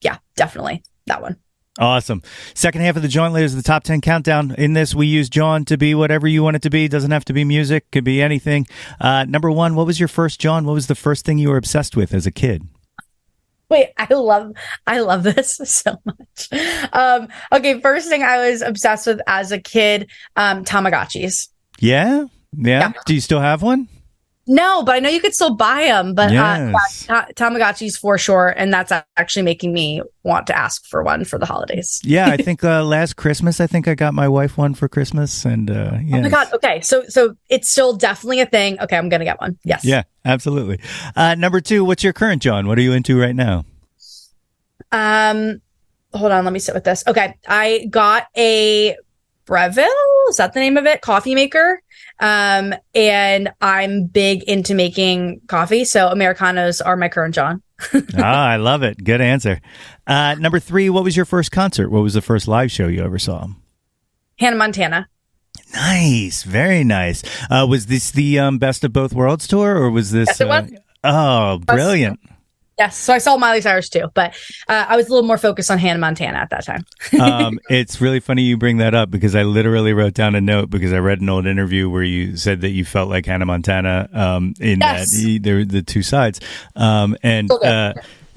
yeah, definitely that one. Awesome. Second half of the Joint Leaders, the top 10 countdown. In this, we use Jawn to be whatever you want it to be. Doesn't have to be music, could be anything. Number one, what was your first Jawn? What was the first thing you were obsessed with as a kid? Wait, I love this so much. Okay, first thing I was obsessed with as a kid, Tamagotchis. Yeah? Do you still have one? No, but I know you could still buy them. But yes. Tamagotchis for sure, and that's actually making me want to ask for one for the holidays. Yeah, I think last Christmas, I got my wife one for Christmas, and yes. Oh my God! Okay, so it's still definitely a thing. Okay, I'm gonna get one. Yes. Yeah, absolutely. Number two, what's your current Jawn? What are you into right now? Hold on, let me sit with this. Okay, I got a Breville. Is that the name of it? Coffee maker. And I'm big into making coffee. So Americanos are my current Jawn. I love it. Good answer. Number three, what was your first concert? What was the first live show you ever saw? Hannah Montana. Nice. Very nice. Was this the Best of Both Worlds tour, or was this? Yes, it was. Oh, brilliant. Yes, so I saw Miley Cyrus too, but I was a little more focused on Hannah Montana at that time. It's really funny you bring that up because I literally wrote down a note because I read an old interview where you said that you felt like Hannah Montana in yes. that the two sides. And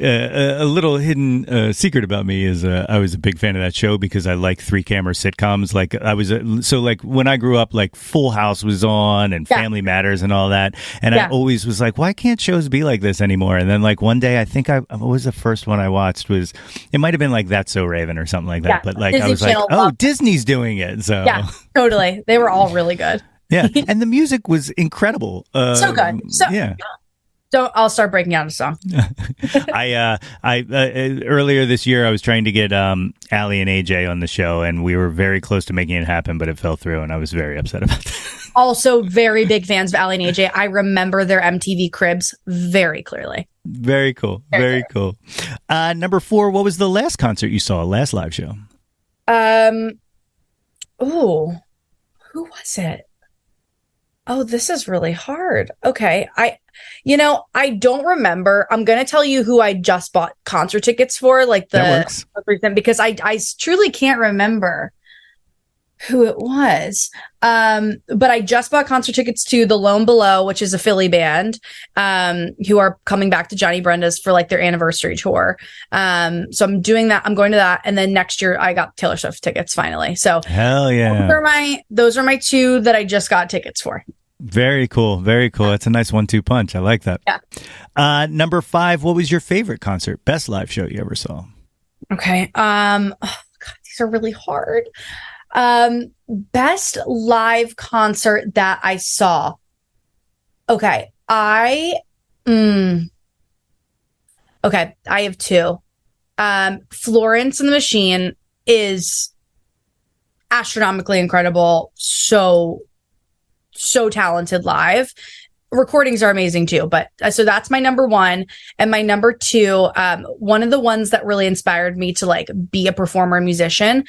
a little hidden secret about me is I was a big fan of that show because I like 3-camera sitcoms. Like I was so like when I grew up, like Full House was on and Family Matters and all that, and I always was like, why can't shows be like this anymore? And then like one day, I think what was the first one I watched was it might have been like That's So Raven or something like that. But like Disney I was Channel like, oh, Disney's doing it. So yeah, totally, they were all really good. Yeah, and the music was incredible. So good. So yeah. I'll start breaking out a song. I earlier this year I was trying to get Allie and AJ on the show, and we were very close to making it happen, but it fell through, and I was very upset about that. Also, very big fans of Allie and AJ. I remember their MTV Cribs very clearly. Very cool. Very cool. Number four, what was the last concert you saw? Last live show? Who was it? Oh, this is really hard. Okay. I don't remember. I'm going to tell you who I just bought concert tickets for, like the recent, because I truly can't remember who it was. But I just bought concert tickets to The Lone Below, which is a Philly band, who are coming back to Johnny Brenda's for like their anniversary tour. So I'm doing that. I'm going to that. And then next year I got Taylor Swift tickets finally. So hell yeah. Those are my two that I just got tickets for. Very cool. Very cool. That's a nice 1-2 punch. I like that. Yeah. Number five, what was your favorite concert? Best live show you ever saw? Okay. Oh God, these are really hard. Best live concert that I saw. Okay. Okay. I have two. Florence and the Machine is astronomically incredible. So talented live. recordings are amazing too. But so that's my number one. And my number two, one of the ones that really inspired me to like be a performer and musician,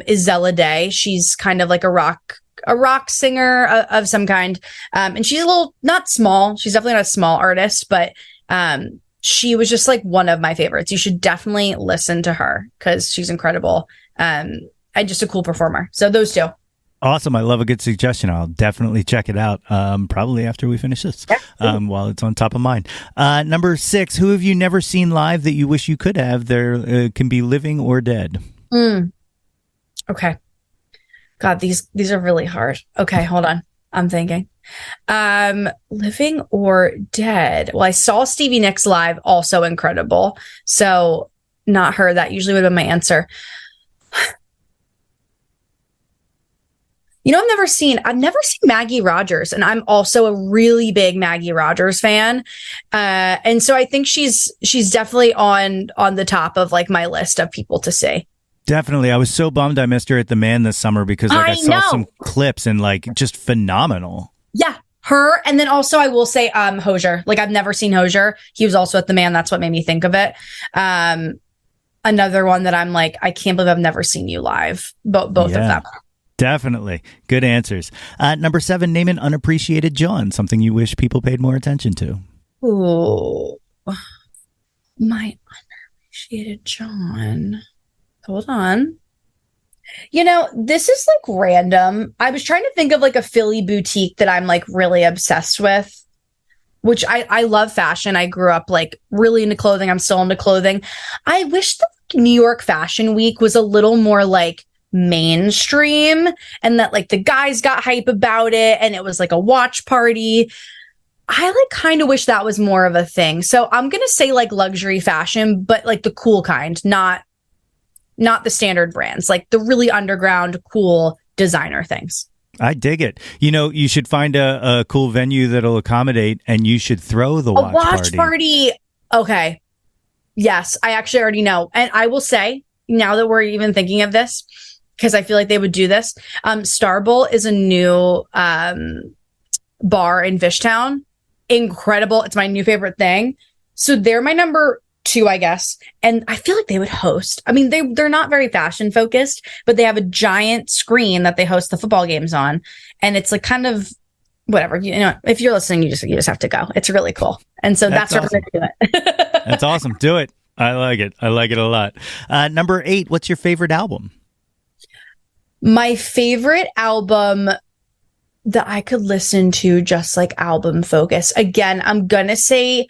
is Zella Day. She's kind of like a rock singer of some kind. And she's a little, not small. She's definitely not a small artist, but, she was just like one of my favorites. You should definitely listen to her because she's incredible. And just a cool performer. So those two. Awesome. I love a good suggestion. I'll definitely check it out. Probably after we finish this, while it's on top of mind. Number 6, who have you never seen live that you wish you could have? There can be living or dead. Okay. God, these are really hard. Okay, hold on. I'm thinking. Living or dead. Well, I saw Stevie Nicks live, also incredible. So not her. That usually would have been my answer. You know, I've never seen Maggie Rogers, and I'm also a really big Maggie Rogers fan. And so I think she's definitely on the top of like my list of people to see. Definitely. I was so bummed I missed her at the Man this summer because like I saw some clips and like just phenomenal. Yeah, her. And then also I will say Hosier. Like I've never seen Hosier. He was also at the Man. That's what made me think of it. Another one that I'm like, I can't believe I've never seen you live. Both of them. Definitely. Good answers. Number 7, name an unappreciated Jawn, something you wish people paid more attention to. Ooh, my unappreciated Jawn. Hold on. You know, this is like random. I was trying to think of like a Philly boutique that I'm like really obsessed with, which I love fashion. I grew up like really into clothing. I'm still into clothing. I wish the New York Fashion Week was a little more like mainstream and that like the guys got hype about it and it was like a watch party. I like kind of wish that was more of a thing. So I'm going to say like luxury fashion, but like the cool kind, not the standard brands, like the really underground, cool designer things. I dig it. You know, you should find a cool venue that'll accommodate and you should throw the watch party. Okay. Yes, I actually already know. And I will say, now that we're even thinking of this, because I feel like they would do this, Starbull is a new bar in Fishtown. Incredible. It's my new favorite thing. So they're my number 2, I guess. And I feel like they would host. I mean, they're not very fashion focused, but they have a giant screen that they host the football games on. And it's like kind of whatever, you know, if you're listening, you just have to go. It's really cool. And so that's what we're going to do it. That's awesome. Do it. I like it. I like it a lot. Number 8, what's your favorite album? My favorite album that I could listen to, just like album focus. Again, I'm gonna say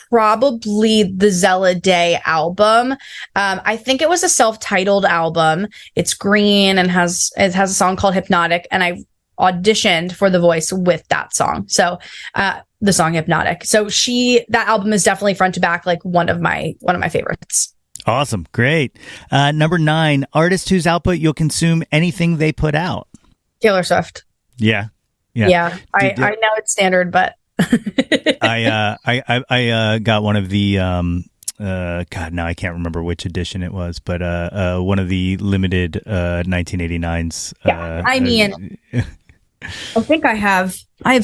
probably the Zella Day album. I think it was a self-titled album. It's green and has a song called Hypnotic, and I auditioned for The Voice with that song. So the song Hypnotic. So that album is definitely front to back like one of my favorites. Awesome. Great. Number 9, artist whose output you'll consume anything they put out. Taylor Swift. Yeah. I know it's standard, but I got one of the God, now I can't remember which edition it was, but one of the limited 1989s. I mean, I think I have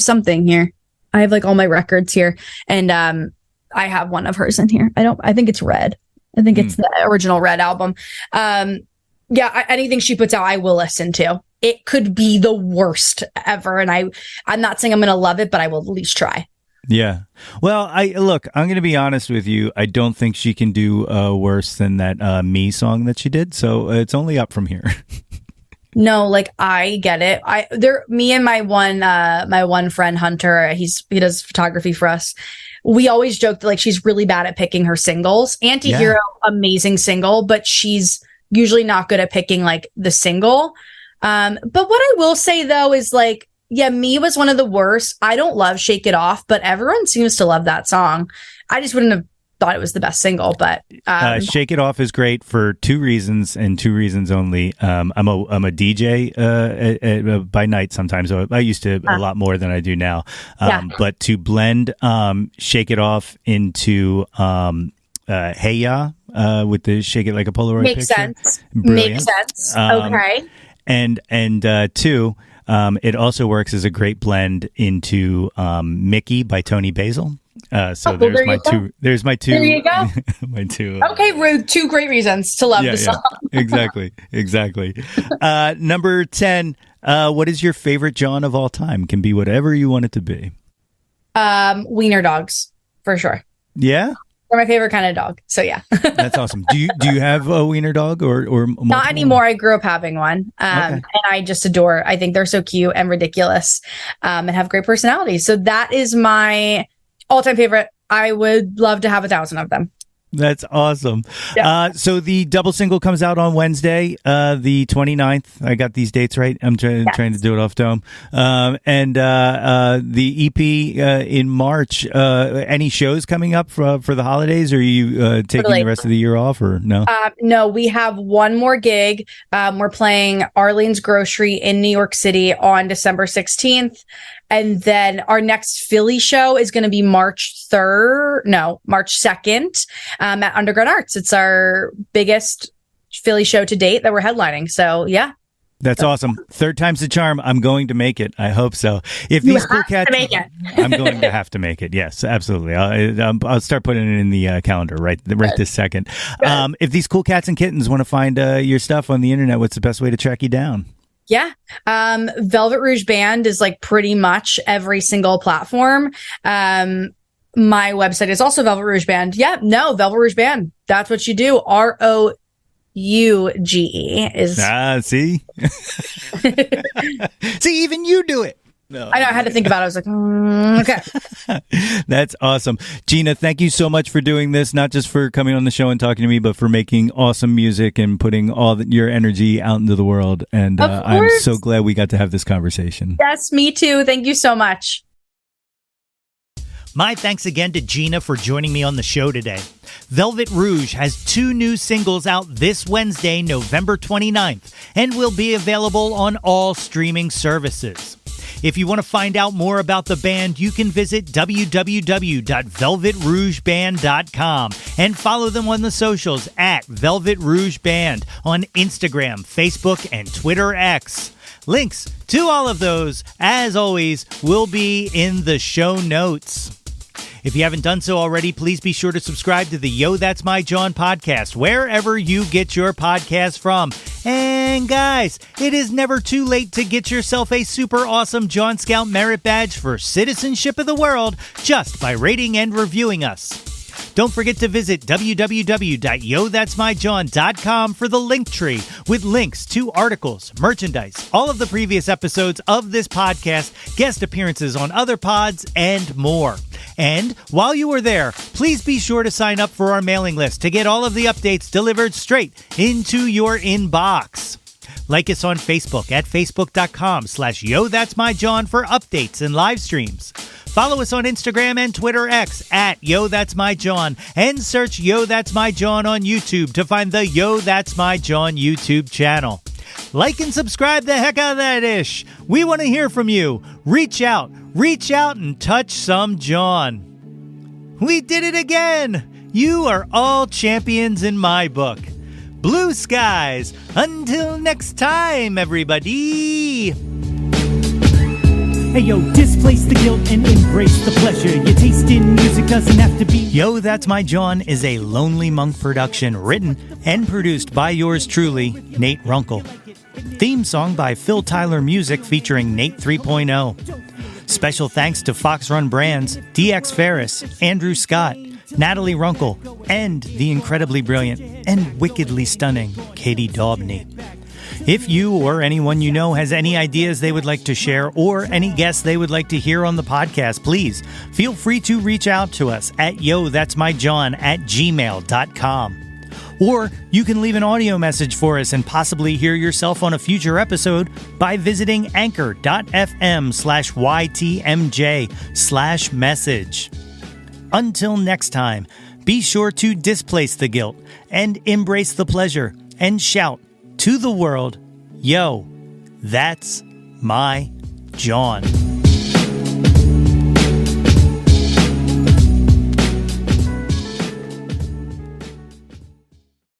something here. I have like all my records here, and I have one of hers in here. I think it's Red. I think it's the original Red album. Anything she puts out, I will listen to. It could be the worst ever, and I'm not saying I'm going to love it, but I will at least try. Yeah. Well, I'm going to be honest with you. I don't think she can do worse than that Me song that she did. So it's only up from here. No, like I get it. Me and my one friend Hunter, he does photography for us. We always joke that like she's really bad at picking her singles. Antihero, amazing single, but she's usually not good at picking like the single. But what I will say though is like, yeah, Me was one of the worst. I don't love Shake It Off, but everyone seems to love that song. I just wouldn't have thought it was the best single, but Shake It Off is great for 2 reasons and 2 reasons only. I'm a DJ by night sometimes. I used to a lot more than I do now. But to blend Shake It Off into Hey Ya with the Shake It Like a Polaroid makes picture. sense. Brilliant. Makes sense. Okay. And 2, It also works as a great blend into Mickey by Tony Basil. So there's my two. There's my two. There you go. My two. Okay, two great reasons to love the song. Exactly. Number 10. What is your favorite Jawn of all time? Can be whatever you want it to be. Wiener dogs, for sure. Yeah? They're my favorite kind of dog. So yeah. That's awesome. Do you have a wiener dog or multiple? Not anymore. I grew up having one. And I just adore. I think they're so cute and ridiculous, and have great personalities. So that is my all-time favorite. I would love to have 1,000 of them. That's awesome. Yeah. So the double single comes out on Wednesday, the 29th. I got these dates right. I'm trying to do it off dome. And the EP in March. Any shows coming up for the holidays? Or are you taking the rest of the year off or no? No, we have one more gig. We're playing Arlene's Grocery in New York City on December 16th. And then our next Philly show is going to be March 2nd at Underground Arts. It's our biggest Philly show to date that we're headlining. So, yeah. That's awesome. Third time's the charm. I'm going to make it. I hope so. If you these cool have cats, to make it. I'm going to have to make it. Yes, absolutely. I'll start putting it in the calendar right this second. If these cool cats and kittens want to find your stuff on the internet, what's the best way to track you down? Yeah. Velvet Rouge Band is like pretty much every single platform. My website is also Velvet Rouge Band. Yeah, no, Velvet Rouge Band. That's what you do. ROUGE is. See? See, even you do it. No. I know. I had to think about it. I was like, okay. That's awesome. Gina, thank you so much for doing this, not just for coming on the show and talking to me, but for making awesome music and putting all your energy out into the world. And I'm so glad we got to have this conversation. Yes, me too. Thank you so much. My thanks again to Gina for joining me on the show today. Velvet Rouge has 2 new singles out this Wednesday, November 29th, and will be available on all streaming services. If you want to find out more about the band, you can visit www.velvetrougeband.com and follow them on the socials at Velvet Rouge Band on Instagram, Facebook, and Twitter X. Links to all of those, as always, will be in the show notes. If you haven't done so already, please be sure to subscribe to the Yo That's My Jawn podcast, wherever you get your podcast from. And guys, it is never too late to get yourself a super awesome Jawn Scout Merit Badge for Citizenship of the World just by rating and reviewing us. Don't forget to visit www.yothat'smyjawn.com for the link tree with links to articles, merchandise, all of the previous episodes of this podcast, guest appearances on other pods, and more. And while you are there, please be sure to sign up for our mailing list to get all of the updates delivered straight into your inbox. Like us on Facebook at facebook.com/YoThat'sMyJawn for updates and live streams. Follow us on Instagram and Twitter X at Yo That's My Jawn, and search Yo That's My Jawn on YouTube to find the Yo That's My Jawn YouTube channel. Like and subscribe the heck out of that ish. We want to hear from you. Reach out and touch some Jawn. We did it again. You are all champions in my book. Blue skies. Until next time, everybody. Hey yo, displace the guilt and embrace the pleasure. Your taste in music doesn't have to be. Yo That's My Jawn is a Lonely Monk production, written and produced by yours truly, Nate Runkle. Theme song by Phil Tyler Music featuring Nate 3.0. Special thanks to Fox Run Brands, DX Ferris, Andrew Scott, Natalie Runkle, and the incredibly brilliant and wickedly stunning Katie Daubney. If you or anyone you know has any ideas they would like to share or any guests they would like to hear on the podcast, please feel free to reach out to us at yothat'smyjawn@gmail.com. Or you can leave an audio message for us and possibly hear yourself on a future episode by visiting anchor.fm/YTMJ/message. Until next time, be sure to displace the guilt and embrace the pleasure and shout to the world, yo, that's my Jawn.